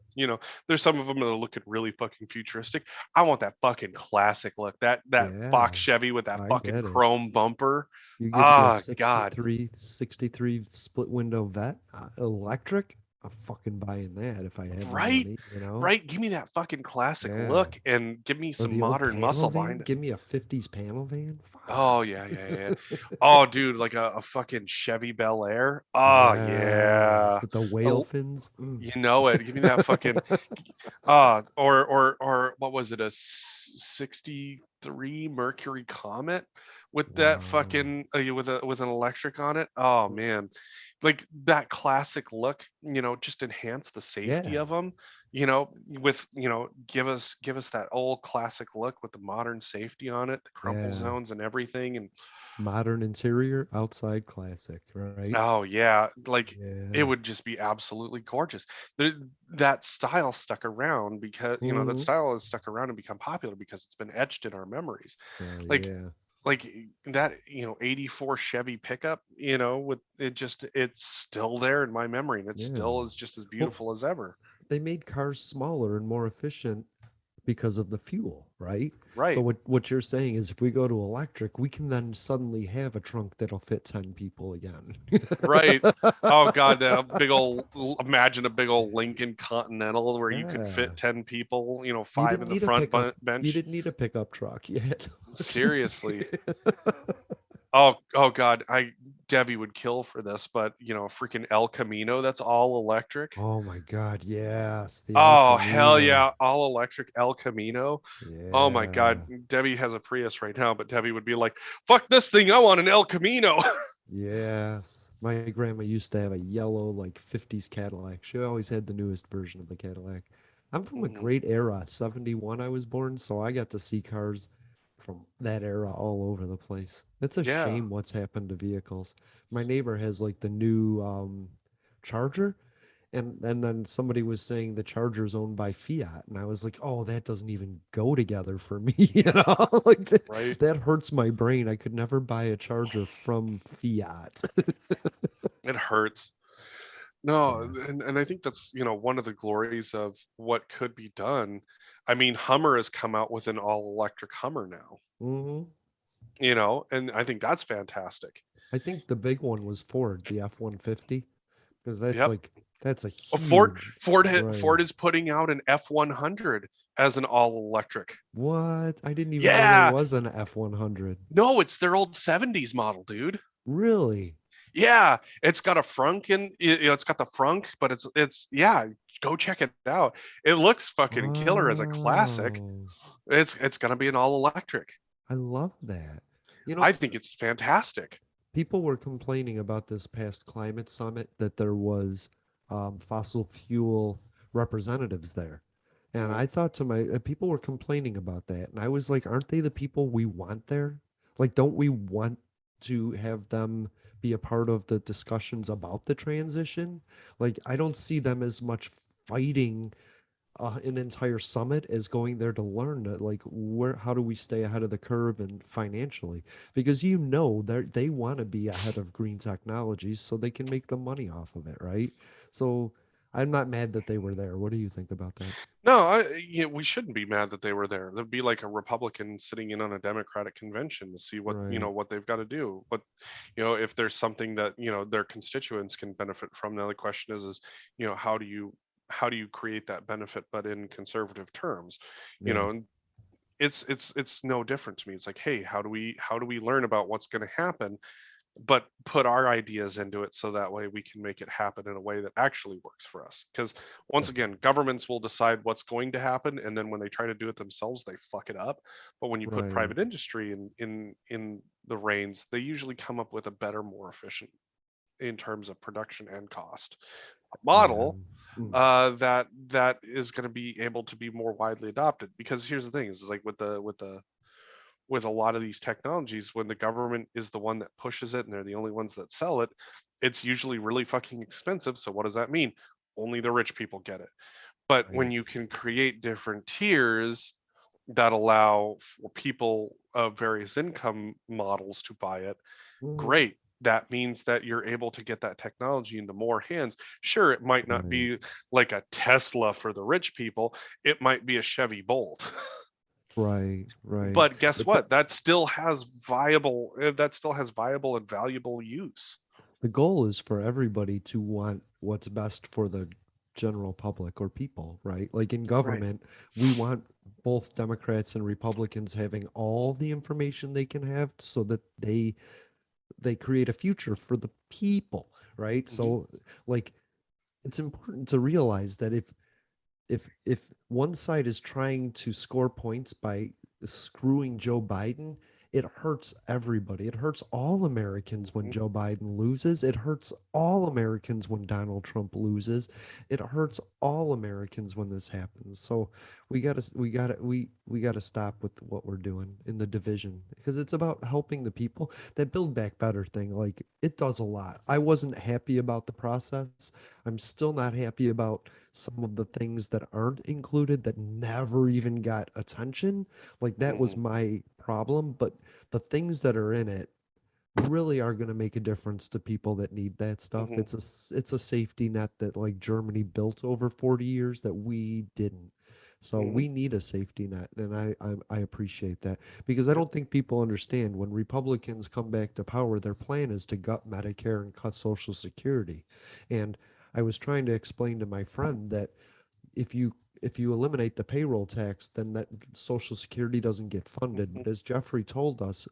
there's some of them that are looking really fucking futuristic. I want that fucking classic look. That Yeah, box Chevy with that I fucking get it. chrome bumper. You give me a Ah, God. 63 split window vet, electric. I'm fucking buying that if I had the Right? money, you know? Right? Give me that fucking classic Yeah. look and give me Or some the old modern panel muscle van. behind it. Give me a 50s panel van. Oh Fuck. yeah, yeah, yeah. Oh, dude, like a fucking Chevy Bel Air. Oh Yes, yeah. with the whale A- fins. You know it. Give me that fucking or what was it? A 63 Mercury Comet with that Wow. fucking with an electric on it. Oh Mm. man. Like that classic look, just enhance the safety Yeah. of them, with, give us that old classic look with the modern safety on it, the crumple Yeah. zones and everything. And Modern interior, outside classic, right? oh yeah, like it Yeah. would just be absolutely gorgeous. That style stuck around because that Hmm. style has stuck around and become popular because it's been etched in our memories. Oh Like yeah. like that 84 Chevy pickup, with it's still there in my memory and it Yeah. still is just as Well, beautiful as ever. they made cars smaller and more efficient because of the fuel, right? So Right. what you're saying is if we go to electric, we can then suddenly have a trunk that'll fit 10 people again. Right. Oh God, imagine a big old Lincoln Continental where you could Yeah. fit 10 people, You five didn't in the need a front pickup. You bench. didn't need a pickup truck. You had Seriously. to Oh God, Debbie would kill for this, but freaking El Camino, that's all electric. Oh my God, yes, the El Oh hell Camino. yeah, all electric El Camino. Oh my God, Yeah. Debbie has a Prius right now, but Debbie would be like, "Fuck this thing, I want an El Camino." Yes. My grandma used to have a yellow, like 50s Cadillac. She always had the newest version of the Cadillac. I'm from a Mhm. great era. 71 I was born, so I got to see cars from that era all over the place. It's a Yeah. shame what's happened to vehicles. My neighbor has like the new Charger, and then somebody was saying the Charger's owned by Fiat, and I was like, oh, that doesn't even go together for me, you know? Like Right. that hurts my brain. I could never buy a Charger from Fiat. It hurts. No, Yeah. and I think that's, one of the glories of what could be done. I mean, Hummer has come out with an all electric Hummer now, Hmm. and I think that's fantastic. I think the big one was Ford, the F-150, because that's Yep. like that's a Ford huge, Ford right? is putting out an F100 as an all electric. What? I didn't even know there Yeah. was an F-100. No, it's their old 70s model, dude. Really? Yeah, it's got a frunk it's got the frunk, but it's yeah, go check it out. It looks fucking killer as a classic. Oh, It's gonna be an all electric. I love that. You know, I think it's fantastic. people were complaining about this past climate summit that there was fossil fuel representatives there. And Mhm. I thought to my people were complaining about that. And I was like, aren't they the people we want there? Like, don't we want to have them be a part of the discussions about the transition? Like, I don't see them as much fighting an entire summit is going there to learn that like where how do we stay ahead of the curve and financially because they want to be ahead of green technologies so they can make the money off of it, right? So I'm not mad that they were there. What do you think about that? No, we shouldn't be mad that they were there. That'd be like a Republican sitting in on a Democratic convention to see what, Right. what they've got to do. But, if there's something that, their constituents can benefit from. Now the question is, how do you create that benefit, but in conservative terms, Yeah. and it's no different to me. It's like, hey, how do we learn about what's going to happen, but put our ideas into it so that way we can make it happen in a way that actually works for us. Because once Yeah. again, governments will decide what's going to happen, and then when they try to do it themselves, they fuck it up. But when you put Right. private industry in the reins, they usually come up with a better, more efficient in terms of production and cost Yeah. model, Mm. that is going to be able to be more widely adopted. Because here's the thing: is like with a lot of these technologies, when the government is the one that pushes it and they're the only ones that sell it, it's usually really fucking expensive. So what does that mean? Only the rich people get it. But when Right. you can create different tiers that allow for people of various income models to buy it, Mhm. great. That means that you're able to get that technology into more hands. Sure, it might not Right. be like a Tesla for the rich people, it might be a Chevy Bolt. Right. Right. But guess But what? That still has viable and valuable use. The goal is for everybody to want what's best for the general public or people, right? Like in Right. government, we want both Democrats and Republicans having all the information they can have so that they create a future for the people, right? Hmm. So like it's important to realize that if one side is trying to score points by screwing Joe Biden, it hurts everybody. It hurts all Americans when Joe Biden loses. It hurts all Americans when Donald Trump loses. It hurts all Americans when this happens. So we gotta stop with what we're doing in the division because it's about helping the people. That Build Back Better thing, like it does a lot. I wasn't happy about the process. I'm still not happy about some of the things that aren't included that never even got attention. Like that was Hmm. my problem. But the things that are in it really are going to make a difference to people that need that stuff. Hmm. It's a safety net that like Germany built over 40 years that we didn't. So Hmm. we need a safety net, and I appreciate that because I don't think people understand when Republicans come back to power, their plan is to gut Medicare and cut Social Security. And I was trying to explain to my friend that if you if you eliminate the payroll tax, then that Social Security doesn't get funded. Hmm. But as Jeffrey told us,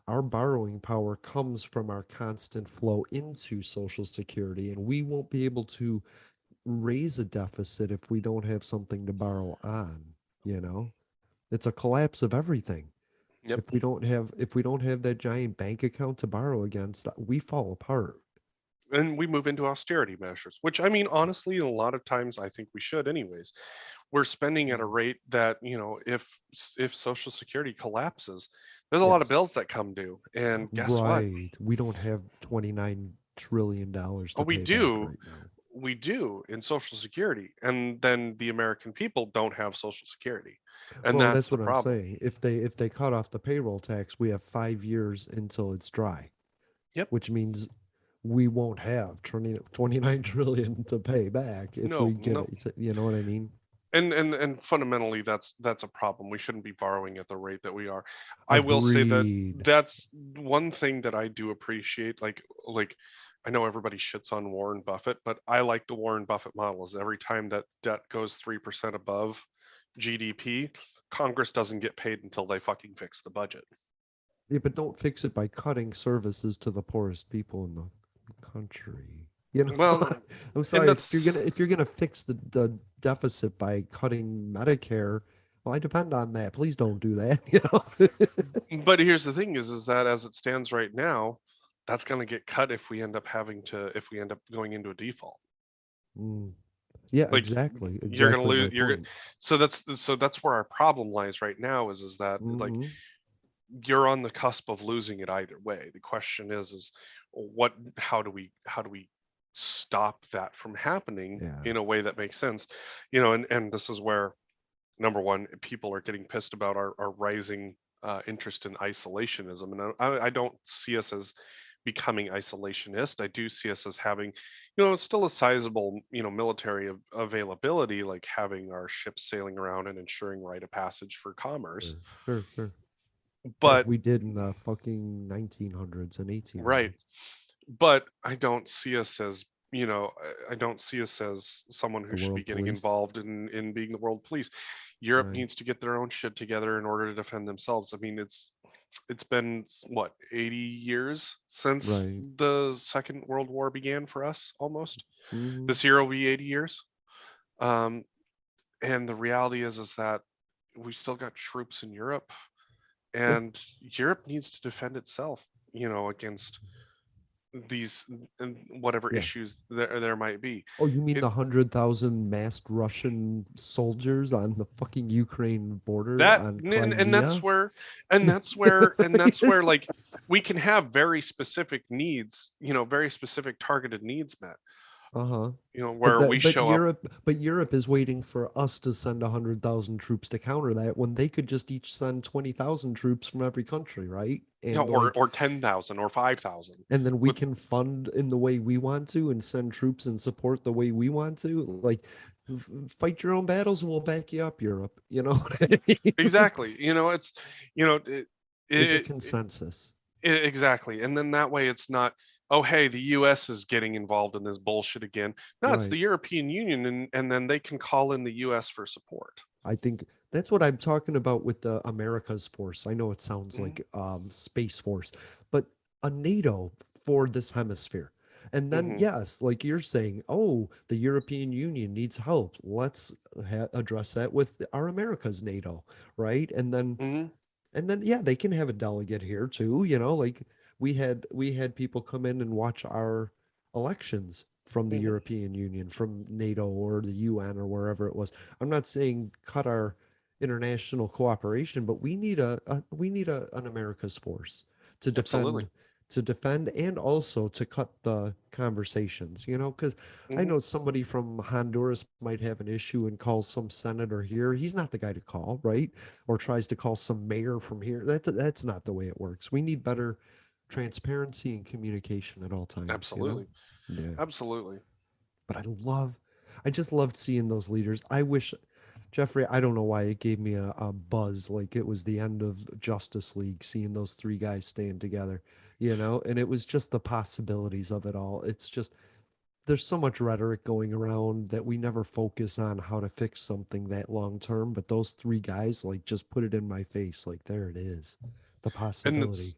our borrowing power comes from our constant flow into Social Security, and we won't be able to raise a deficit if we don't have something to borrow on, you know? It's a collapse of everything. Yep. If we don't have that giant bank account to borrow against, we fall apart. And we move into austerity measures, which I mean, honestly, a lot of times I think we should anyways. We're spending at a Mm. rate that, if Social Security collapses, there's a lot of Yes. bills that come due. And guess what? Right. We don't have $29 trillion Oh, to pay back right now. we do in Social Security. And then the American people don't have Social Security. And Well, that's that's the what I'm problem. saying. If they cut off the payroll tax, we have 5 years until it's dry, Yep. which means we won't have 29 trillion to pay back if No, we get no. it. You know what I mean? And fundamentally that's a problem. We shouldn't be borrowing at the rate that we are. I will say that Agreed. that's one thing that I do appreciate. Like I know everybody shits on Warren Buffett, but I like the Warren Buffett model. Is every time that debt goes 3% above GDP, Congress doesn't get paid until they fucking fix the budget. Yeah, but don't fix it by cutting services to the poorest people in the country. You know, Well, I'm and sorry that's if you're gonna fix the deficit by cutting Medicare. Well, I depend on that. Please don't do that. You know. but here's the thing is that as it stands right now, that's going to get cut if we end up going into a default. Mm. Yeah, Like exactly. you're gonna Exactly my lose point. so that's where our problem lies right now is that like Hmm. you're on the cusp of losing it either way. The question is what how do we stop that from happening Yeah. in a way that makes sense, and this is where number one, people are getting pissed about our rising interest in isolationism, and I don't see us as becoming isolationist. I do see us as having, still a sizable, military availability, like having our ships sailing around and ensuring rite of passage for commerce. Sure. Sure. Sure. Like But we did in the fucking 1900s and right, 1800s. but I don't see us as I don't see us as someone who The should be world getting police. involved in being the world police. Europe Right. needs to get their own shit together in order to defend themselves. I mean, it's been what 80 years since Right. the Second World War began for us almost. Hmm. This year will be 80 years. Um, and the reality is that we still got troops in Europe, Yeah. and Europe needs to defend itself, against these whatever Yeah. issues there might be. Oh, you mean It the 100,000 masked Russian soldiers on the fucking Ukraine border that on and that's Crimea? where and that's where like we can have very specific needs, very specific targeted needs met, Uh-huh. But where we that but show up. Europe is waiting for us to send 100,000 troops to counter that when they could just each send 20,000 troops from every country, right? And like Or 10,000 or 5,000 and then we with can fund in the way we want to and send troops and support the way we want to. Like fight your own battles and we'll back you up, Europe. You know what I mean? exactly, it's you know it, It's a it, consensus. exactly, and then that way it's not oh, hey, the US is getting involved in this bullshit again. No, it's the Right. European Union, and then they can call in the US for support. I think that's what I'm talking about with the America's force. I know it sounds Hmm. like space force, but a NATO for this hemisphere. And then Hmm. yes, like you're saying, oh, the European Union needs help. Let's address that with our America's NATO, right? Hmm. And then yeah, they can have a delegate here too, you know, like we had people come in and watch our elections from the Hmm. European Union, from NATO or the UN or wherever it was. I'm not saying cut our international cooperation, but we need an America's force to Absolutely. defend and also to cut the conversations, you know, because I Hmm. know somebody from Honduras might have an issue and calls some senator here. He's not the guy to call, right? Or tries to call some mayor from here. That's not the way it works. We need better transparency and communication at all times, you know? Absolutely. Yeah. Absolutely. But I just loved seeing those leaders. I wish, Jeffrey, I don't know why it gave me a buzz like it was the end of Justice League, seeing those three guys stand together, you know? And it was just the possibilities of it all. It's just, there's so much rhetoric going around that we never focus on how to fix something that long term, but those three guys like just put it in my face, like there it is, the And possibility.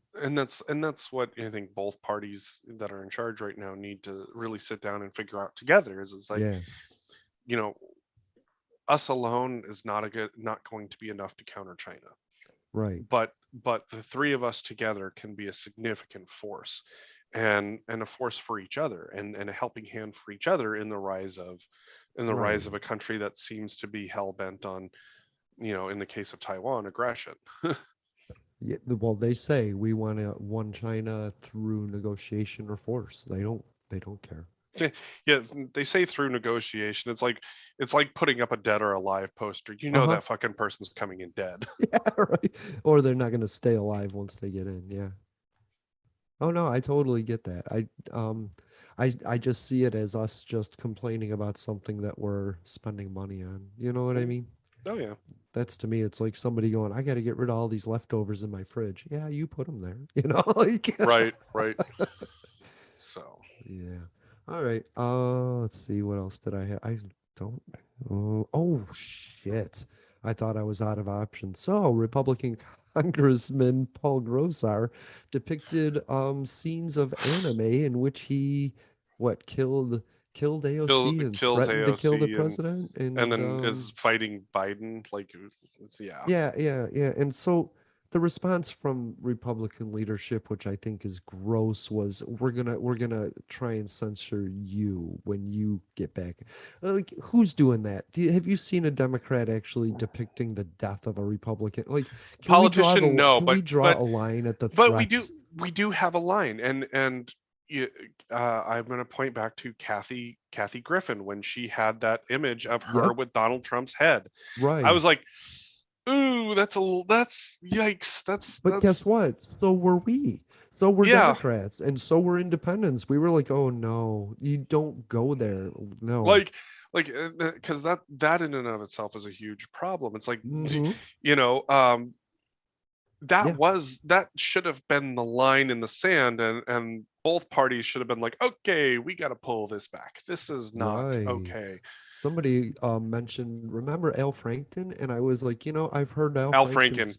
that's what I think both parties that are in charge right now need to really sit down and figure out together. Is it's like, Yeah, you know, us alone is not going to be enough to counter China. right, But the three of us together can be a significant force, and a force for each other, and a helping hand for each other in the rise right. of a country that seems to be hell bent on, in the case of Taiwan, aggression. Yeah, well, they say we want to one China through negotiation or force. They don't care. Yeah, they say through negotiation. It's like putting up a dead or alive poster. You know Uh-huh. that fucking person's coming in dead. Yeah, right. Or they're not going to stay alive once they get in. Yeah. Oh no, I totally get that. I just see it as us just complaining about something that we're spending money on. You know what I Mhm. mean? Oh yeah. That's to me, it's like somebody going, I got to get rid of all these leftovers in my fridge. Yeah, you put them there. You know, like Right, right. So, yeah. All right. Let's see. What else did I have? I don't. Oh shit. I thought I was out of options. So, Republican Congressman Paul Grosar depicted scenes of anime in which he what killed AOC and kills threatened to kill the AOC, president and and then is fighting Biden. Like, yeah. yeah, yeah, yeah. And so the response from Republican leadership, which I think is gross, was we're gonna try and censor you when you get back. Like, who's doing that? Have you seen a Democrat actually depicting the death of a Republican? Like, Politician, no, can we draw but a line at the but we do threats? we do have a line, and you, I'm going to point back to Kathy Griffin when she had that image of her Yep, with Donald Trump's head. I was right. like, ooh, that's yikes. But guess That's what? So were we. So were Yeah, Democrats, and so were independents. We were like, oh no, you don't go there. No. like because that in and of itself is a huge problem. It's like, Mm-hmm. you know, Yeah. that should have been the line in the sand, and both parties should have been like, okay, we got to pull this back. This is not Right. okay. Somebody mentioned, remember Al Franken? And I was like, you know, I've heard Al Franken.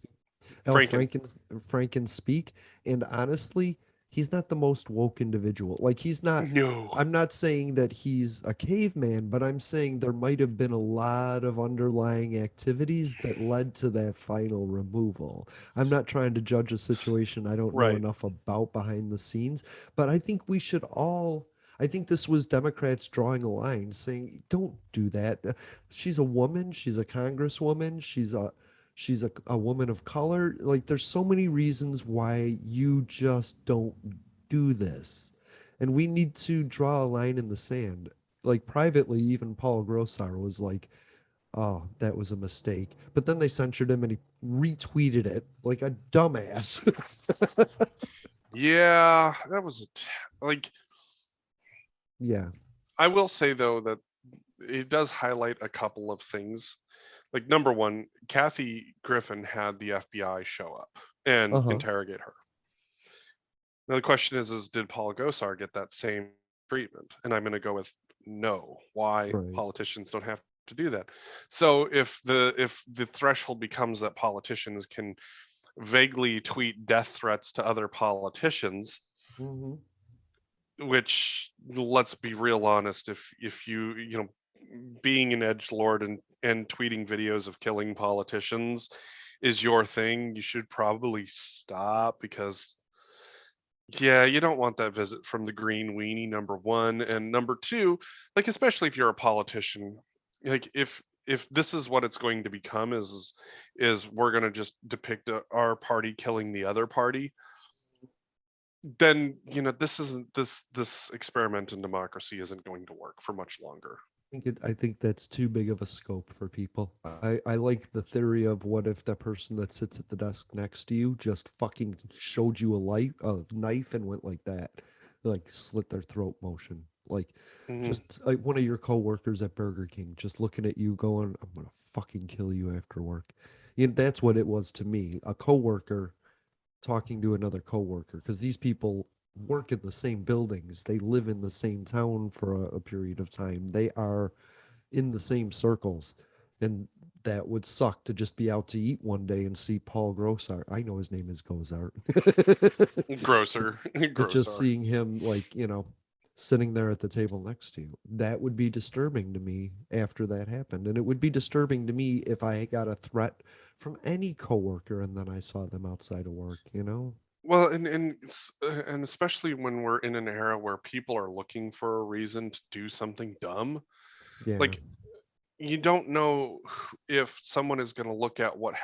Al Franken. Franken speak, and honestly, he's not the most woke individual. Like he's not. No. I'm not saying that he's a caveman, but I'm saying there might have been a lot of underlying activities that led to that final removal. I'm not trying to judge a situation I don't know Right. enough about behind the scenes, but I think we should all. I think this was Democrats drawing a line saying, don't do that. She's a woman, she's a congresswoman, she's a woman of color. Like there's so many reasons why you just don't do this. And we need to draw a line in the sand. Like privately, even Paul Grossar was like, oh, that was a mistake. But then they censored him and he retweeted it like a dumbass. Yeah, that was like, Yeah. I will say though that it does highlight a couple of things. Like, number one, Kathy Griffin had the FBI show up and Uh-huh. interrogate her. Now the question is did Paul Gosar get that same treatment? And I'm going to go with no. Why? Right. Politicians don't have to do that. So if the threshold becomes that politicians can vaguely tweet death threats to other politicians, Hmm. which, let's be real honest, if you know, being an edge lord and tweeting videos of killing politicians is your thing, you should probably stop, because yeah, you don't want that visit from the green weenie, number one. And number two, like, especially if you're a politician, like, if this is what it's going to become, is we're going to just depict our party killing the other party, then you know this isn't this experiment in democracy isn't going to work for much longer. I think that's too big of a scope for people. I like the theory of what if the person that sits at the desk next to you just fucking showed you a knife and went like that, like slit their throat motion, like Hmm. just like one of your coworkers at Burger King just looking at you going, "I'm gonna fucking kill you after work." You know, that's what it was to me. A coworker talking to another coworker, because these people work in the same buildings, they live in the same town for a period of time, they are in the same circles, and that would suck to just be out to eat one day and see Paul Grossart. I know his name is Gozart. but, Grosser. but just Grosser. seeing him, like, sitting there at the table next to you, that would be disturbing to me after that happened. And it would be disturbing to me if I got a threat from any coworker and then I saw them outside of work. Well, and especially when we're in an era where people are looking for a reason to do something dumb, Yeah, like, you don't know if someone is going to look at what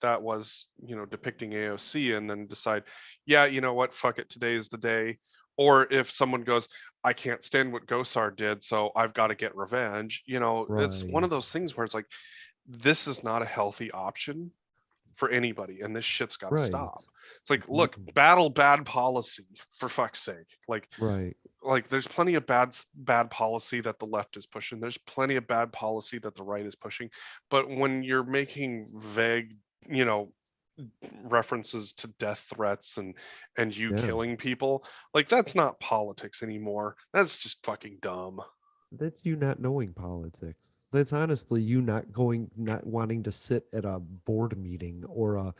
that was, depicting AOC, and then decide, yeah, you know what, fuck it, today's the day. Or if someone goes, I can't stand what Gosar did, so I've got to get revenge. It's one right, of those things where it's like, this is not a healthy option for anybody, and this shit's got to right. stop. It's like, look, Mm-mm. battle bad policy, for fuck's sake. Right, Like there's plenty of bad policy that the left is pushing, there's plenty of bad policy that the right is pushing, but when you're making vague, you know references to death threats and you yeah. killing people, like, that's not politics anymore, that's just fucking dumb. That's you not knowing politics. That's honestly you not wanting to sit at a board meeting or a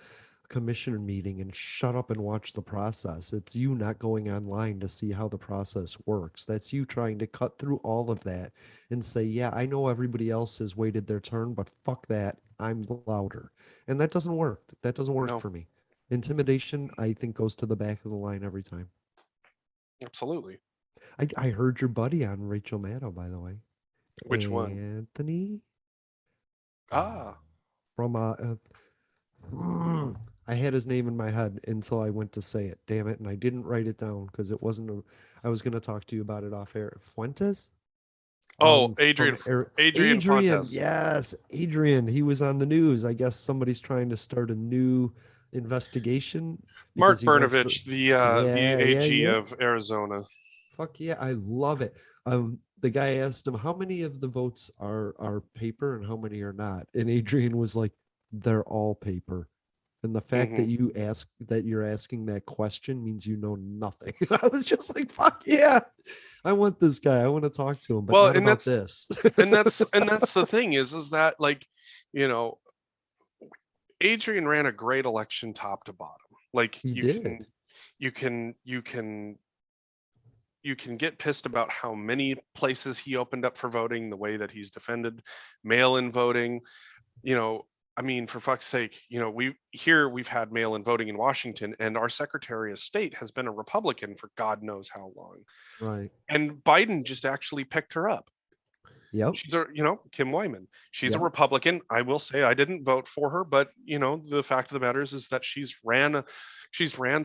commissioner meeting and shut up and watch the process. It's you not going online to see how the process works. That's you trying to cut through all of that and say, yeah, I know everybody else has waited their turn, but fuck that. I'm louder. And that doesn't work. That doesn't work No, for me. Intimidation, I think, goes to the back of the line every time. absolutely. I heard your buddy on Rachel Maddow, by the way. Which one? Anthony Ah. from I had his name in my head until I went to say it. Damn it, and I didn't write it down because it wasn't. I was going to talk to you about it off air. Fuentes, Oh, from Adrian Adrian. Fontes. Yes, Adrian. He was on the news. I guess somebody's trying to start a new investigation because Mark he wants to. Bernovich, the Yeah, yeah, AG yeah. of Arizona. Fuck yeah, I love it. The guy asked him how many of the votes are paper and how many are not, and Adrian was like, "They're all paper." And the fact Hmm. that you're asking that question means you know nothing. I was just like, "Fuck yeah, I want this guy. I want to talk to him, but Well, not about this." and that's the thing is that, like, you know, Adrian ran a great election top to bottom. Like, He did. you can you can you can get pissed about how many places he opened up for voting, the way that he's defended mail-in voting. you know I mean, for fuck's sake, we've had mail-in voting in Washington, and our Secretary of State has been a Republican for God knows how long, Right. and Biden just actually picked her up. Yep. She's a, Kim Wyman. She's a Yep. Republican. I will say I didn't vote for her, but the fact of the matter is that she's ran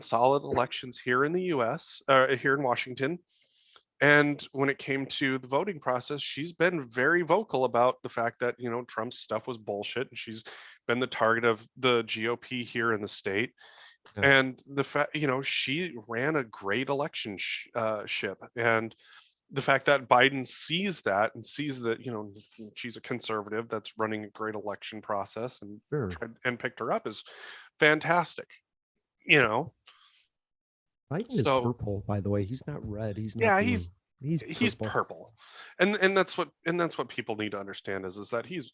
solid elections here in the U.S. Here in Washington. And when it came to the voting process, she's been very vocal about the fact that Trump's stuff was bullshit, and she's been the target of the GOP here in the state. Yeah. And the fact, she ran a great election ship, and the fact that Biden sees that and sees that she's a conservative that's running a great election process and Sure. tried and picked her up is fantastic. You know, Biden is So purple, by the way. He's not red. He's not yeah, blue. He's he's purple. purple, and that's what people need to understand is that he's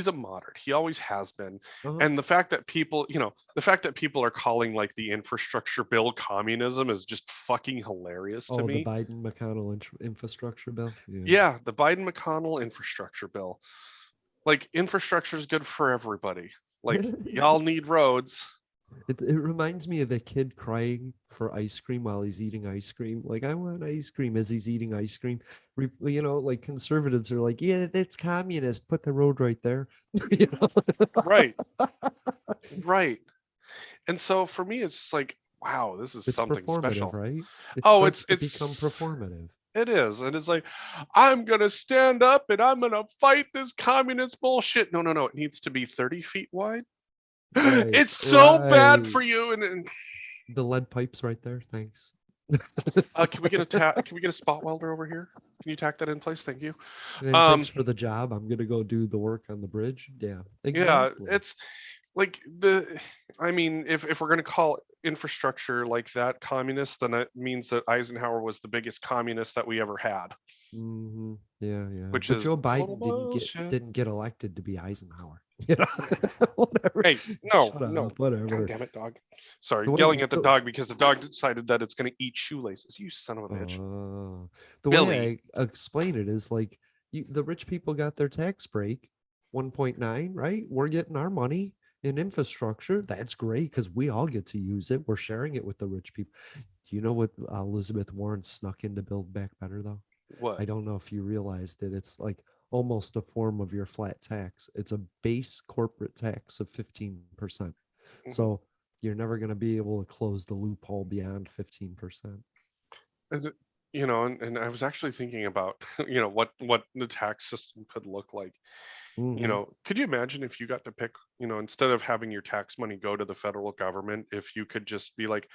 a moderate. He always has been, Uh-huh. and the fact that people are calling like the infrastructure bill communism is just fucking hilarious to Oh, the me. Biden McConnell infrastructure bill. Yeah. Yeah, the Biden McConnell infrastructure bill. Like infrastructure is good for everybody. Like y'all need roads. It reminds me of a kid crying for ice cream while he's eating ice cream. Like, I want ice cream as he's eating ice cream. Like conservatives are like, yeah, that's communist. Put the road right there. you know? Right, right. And so for me, it's just like, wow, this is It's something performative, special. right? It Oh, starts to become performative. it is. And it's like, I'm gonna stand up and I'm gonna fight this communist bullshit. No, no, no. It needs to be 30 feet wide. Right, It's so bad right. for you. And The lead pipes right there. Thanks. can we get can we get a spot welder over here? Can you tack that in place? Thank you. And thanks Um, for the job. I'm gonna go do the work on the bridge. Yeah, yeah, exactly. it's like I mean, if we're gonna call infrastructure like that communist, then it means that Eisenhower was the biggest communist that we ever had, Yeah, yeah. which But is Joe total Biden bullshit. didn't get elected to be Eisenhower. You know, whatever. Hey, no, Shut no. up. God Whatever. damn it, dog. Sorry, The yelling way at the dog because the dog decided that it's going to eat shoelaces. You son of a bitch. uh, the Billy. way I explain it is like the rich people got their tax break, 1.9, right? We're getting our money in infrastructure. That's great because we all get to use it. We're sharing it with the rich people. Do you know what Elizabeth Warren snuck in to build back better though? I What? don't know if you realized it. It's like almost a form of your flat tax. It's a base corporate tax of 15%. Mhm. So you're never going to be able to close the loophole beyond 15%. Is it, and I was actually thinking about, what the tax system could look like. Hmm. Could you imagine if you got to pick, instead of having your tax money go to the federal government, if you could just be like,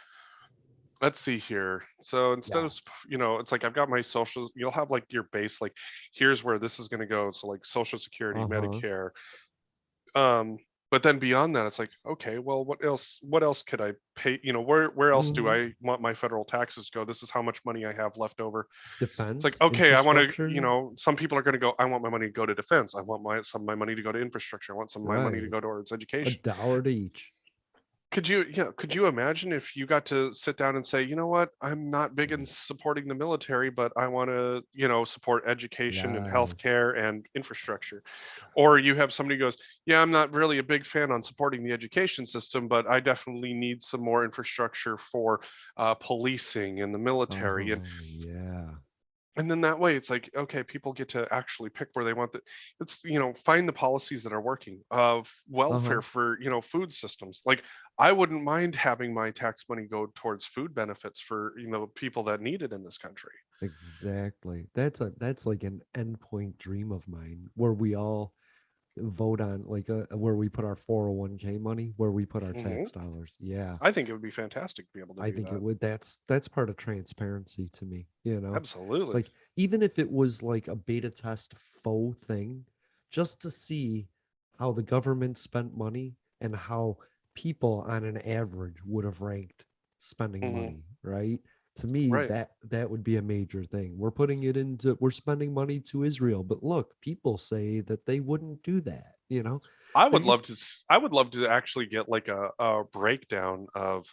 let's see here. So instead Yeah. of, it's like I've got my social, you'll have like your base, like here's where this is going to go. So like Social Security, Uh-huh. Medicare, um but then beyond that it's like, okay, well, what else could I pay, where else do Hmm. I want my federal taxes to go? This is how much money I have left over. It's like, Defense, okay, I want to, infrastructure. some people are going to go, I want my money to go to defense, I want some of my money to go to infrastructure, I want some of my money to Right. go towards A education. dollar to each. Could you imagine if you got to sit down and say, you know what, I'm not big in supporting the military, but I want to, support education and Yes. healthcare and infrastructure? Or you have somebody who goes, yeah, I'm not really a big fan on supporting the education system, but I definitely need some more infrastructure for policing and the military. and Uh-huh. Yeah. and then that way it's like, okay, people get to actually pick where they want the, it's, find the policies that are working of welfare Uh-huh. for, food systems. Like I wouldn't mind having my tax money go towards food benefits for, people that need it in this country. Exactly. That's like an endpoint dream of mine where we all vote on like where we put our 401k money, where we put our Hmm. tax dollars. Yeah. I think it would be fantastic to be able to I do think it that. would. That's part of transparency to me, you know. Absolutely. Like even if it was like a beta test faux thing, just to see how the government spent money and how people on an average would have ranked spending Hmm. money, right? To me, Right. that would be a major thing. We're spending money to Israel, but look, people say that they wouldn't do that, you know. There used I would love to actually get like a breakdown of,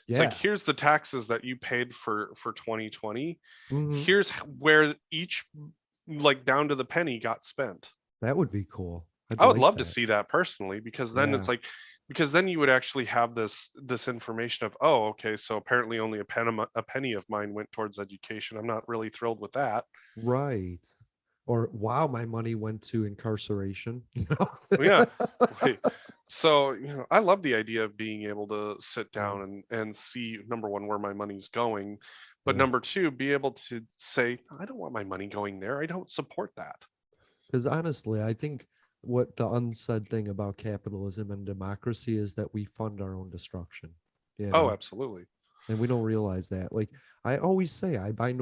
it's like, Yeah. here's the taxes that you paid for 2020. Hmm. Here's where each, like down to the penny, got spent. That would be cool. I'd I would like love to that. see that personally, because then it's Yeah. like, because then you would actually have this information of, oh, okay, so apparently only a penny of mine went towards education. I'm not really thrilled with that. Right. Or wow, my money went to incarceration. You Well, yeah. know? Wait. So, I love the idea of being able to sit Yeah. down and see, number one, where my money's going, but Yeah. number two, be able to say, I don't want my money going there. I don't support that. Because honestly, I think what the unsaid thing about capitalism and democracy is that we fund our own destruction, you Oh, know? absolutely. And we don't realize that. Like I always say, I buy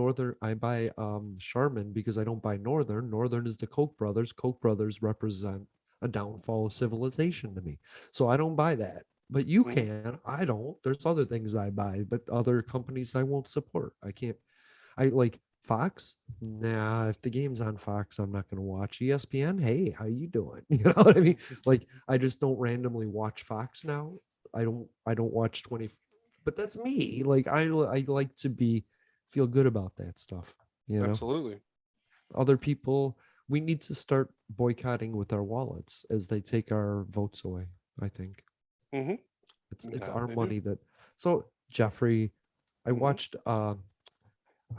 Charmin because I don't buy Northern. Northern is the Koch brothers. Koch brothers represent a downfall of civilization to me. So I don't buy that. but you Mhm. can. I don't. There's other things I buy, but other companies I won't support. I can't. I like Fox. Nah, if the game's on Fox, I'm not gonna watch. ESPN, hey, how you doing? You know what I mean? Like, I just don't randomly watch Fox now. I don't watch 20, but that's me. Like, I like to be feel good about that stuff. You know, Absolutely. other people, we need to start boycotting with our wallets as they take our votes away. I think Hmm. it's That our they do. money that. So Jeffrey, I Hmm. watched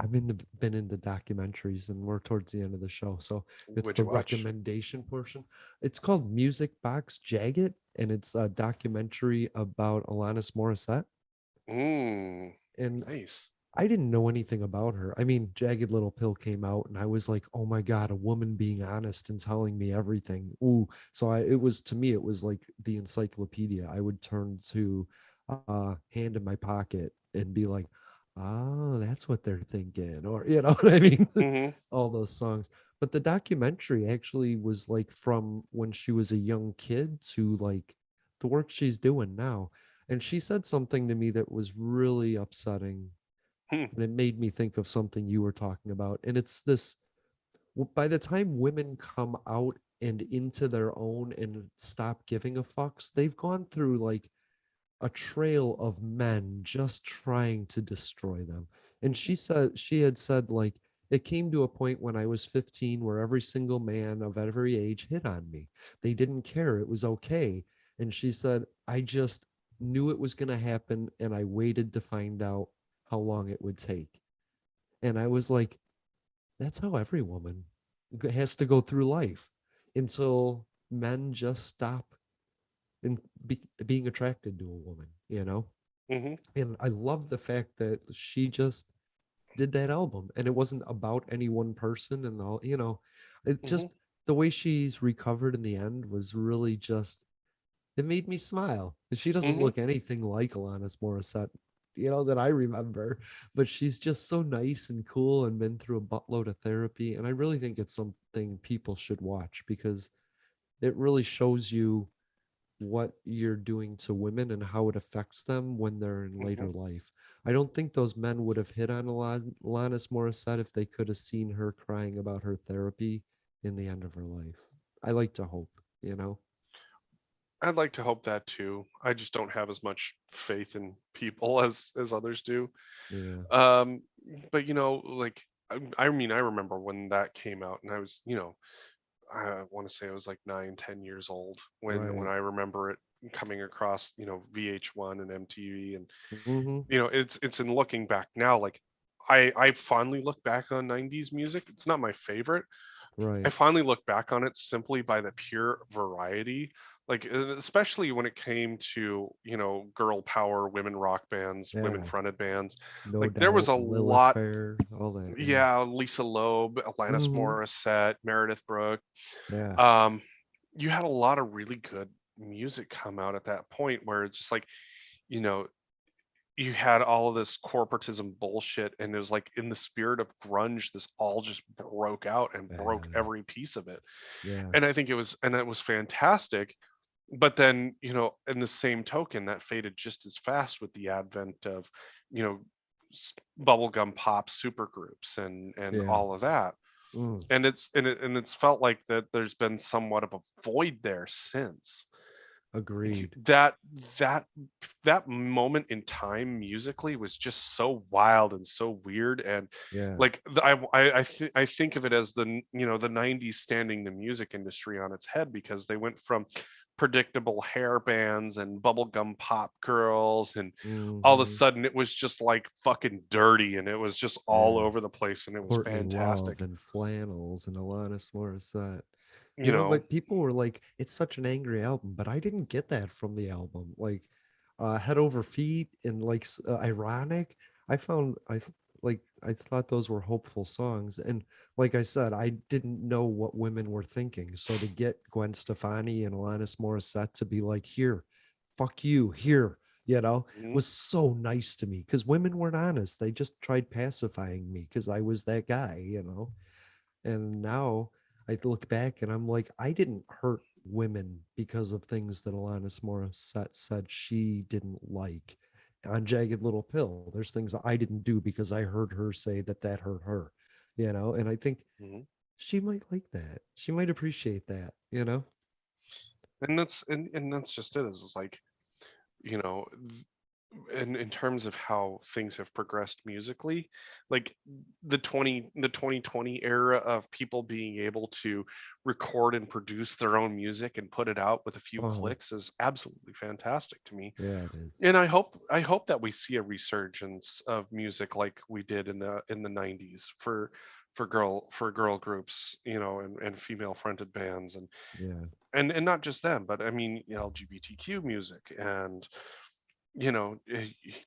been into documentaries and we're towards the end of the show. So it's Which the you watch? recommendation portion. It's called Music Box Jagged, and it's a documentary about Alanis Morissette. Mm, And nice. I didn't know anything about her. I mean, Jagged Little Pill came out and I was like, oh my God, a woman being honest and telling me everything. Ooh. So it was, to me, it was like the encyclopedia. I would turn to hand in my pocket and be like, oh, that's what they're thinking. Or, you know what I mean? Hmm. All those songs. But the documentary actually was like from when she was a young kid to like the work she's doing now. And she said something to me that was really upsetting, Hmm. and it made me think of something you were talking about. And it's this: by the time women come out and into their own and stop giving a fucks, they've gone through like a trail of men just trying to destroy them. And she had said, like, it came to a point when I was 15 where every single man of every age hit on me. They didn't care. It was okay. And she said, I just knew it was going to happen and I waited to find out how long it would take. And I was like, that's how every woman has to go through life until men just stop in being attracted to a woman, you know? Hmm. And I love the fact that she just did that album and it wasn't about any one person and all, you know, it Hmm. just, the way she's recovered in the end was really just, it made me smile. And she doesn't Hmm. look anything like Alanis Morissette, you know, that I remember, but she's just so nice and cool and been through a buttload of therapy. And I really think it's something people should watch because it really shows you what you're doing to women and how it affects them when they're in Hmm. later life. I don't think those men would have hit on Alanis Morissette if they could have seen her crying about her therapy in the end of her life. I like to hope, you know? I'd like to hope that too. I just don't have as much faith in people as others do. Yeah, Um, but like I mean, I remember when that came out, and I was, I want to say I was like 9, 10 years old when right. I remember it coming across, VH1 and MTV, and Hmm. it's in looking back now, like I fondly look back on 90s music. It's not my favorite. I Right. finally look back on it simply by the pure variety, like especially when it came to, girl power, women rock bands, women Yeah. fronted bands. No Like there was doubt. a Lilith lot. Fair, all that. Yeah. Yeah, Lisa Loeb, Alanis Hmm. Morissette, Meredith Brooke. Yeah. Um, you had a lot of really good music come out at that point where it's just like, you know, you had all of this corporatism bullshit, and it was like in the spirit of grunge, this all just broke out and broke Yeah. every piece of it. Yeah. And I think it was fantastic. But then, in the same token, that faded just as fast with the advent of, you know, bubblegum pop supergroups and Yeah. all of that. Mm. And it's felt like that there's been somewhat of a void there since. Agreed. That that that moment in time musically was just so wild and so weird, and Yeah. like I think of it as the 90s standing the music industry on its head, because they went from predictable hair bands and bubblegum pop girls, and all of a Hmm. sudden it was just like fucking dirty, and it was just all Yeah. over the place, and it was Courtney Love fantastic. and flannels and Alanis Morissette. you You know, know but people were like, it's such an angry album, but I didn't get that from the album. Like, Head Over Feet and like Ironic. I found I thought those were hopeful songs. And like I said, I didn't know what women were thinking. So to get Gwen Stefani and Alanis Morissette to be like, here, fuck you, here, you know, Mhm. was so nice to me because women weren't honest. They just tried pacifying me because I was that guy, you know. And now I look back and I'm like, I didn't hurt. women because of things that Alanis Morissette said she didn't like on Jagged Little Pill. There's things that I didn't do because I heard her say that that hurt her, and I think Mhm. she might like that. She might appreciate that. And that's just it. Is it's like, you know, in terms of how things have progressed musically, like the 2020 era of people being able to record and produce their own music and put it out with a few Uh-huh. clicks is absolutely fantastic to me. Yeah, it is. And I hope that we see a resurgence of music like we did in the 90s for girl groups, and female fronted bands, and Yeah. and and not just them, but I mean, LGBTQ music, and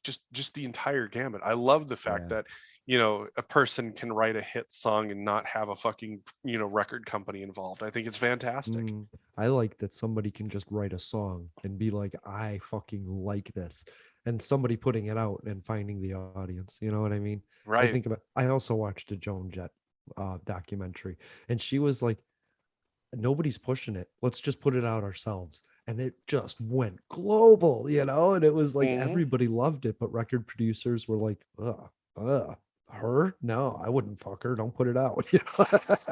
just the entire gamut. I love the fact Yeah. that a person can write a hit song and not have a fucking record company involved. I think it's fantastic. Mm, I like that somebody can just write a song and be like, I fucking like this. And somebody putting it out and finding the audience. You know what I mean? Right. I also watched a Joan Jett documentary, and she was like, nobody's pushing it. Let's just put it out ourselves. And it just went global. And it was like Hmm. everybody loved it, but record producers were like, her? No, I wouldn't fuck her. Don't put it out.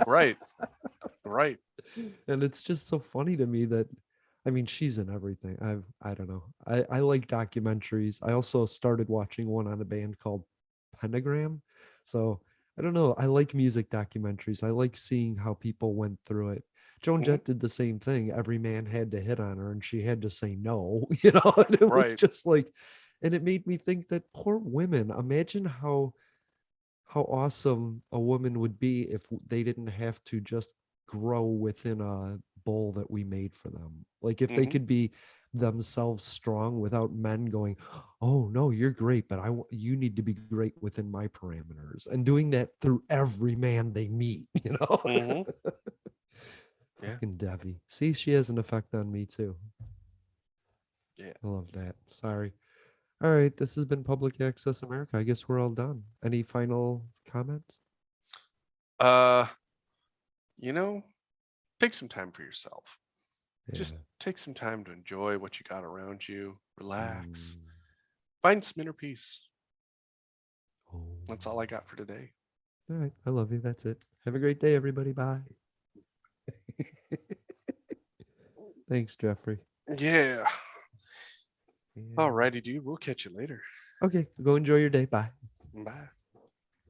Right. Right. And it's just so funny to me that, I mean, she's in everything. I don't know. I like documentaries. I also started watching one on a band called Pentagram. So I don't know. I like music documentaries. I like seeing how people went through it. Joan Hmm. Jett did the same thing. Every man had to hit on her and she had to say no. And it was Right. just like, and it made me think that poor women, imagine how awesome a woman would be if they didn't have to just grow within a bowl that we made for them. Like if they Hmm. could be themselves strong without men going, "Oh no, you're great, but you need to be great within my parameters," and doing that through every man they meet. Hmm. Yeah. Fucking Debbie. See, she has an effect on me too. Yeah. I love that. Sorry. All right, this has been Public Access America. I guess we're all done. Any final comments? uh you know Take some time for yourself. Just Yeah. take some time to enjoy what you got around you, relax, Mm. find some inner peace. Oh. That's all I got for today. All right. I love you. That's it. Have a great day, everybody. Bye. Thanks, Jeffrey. Yeah. Yeah. Alrighty, dude. We'll catch you later. Okay. Go enjoy your day. Bye. Bye.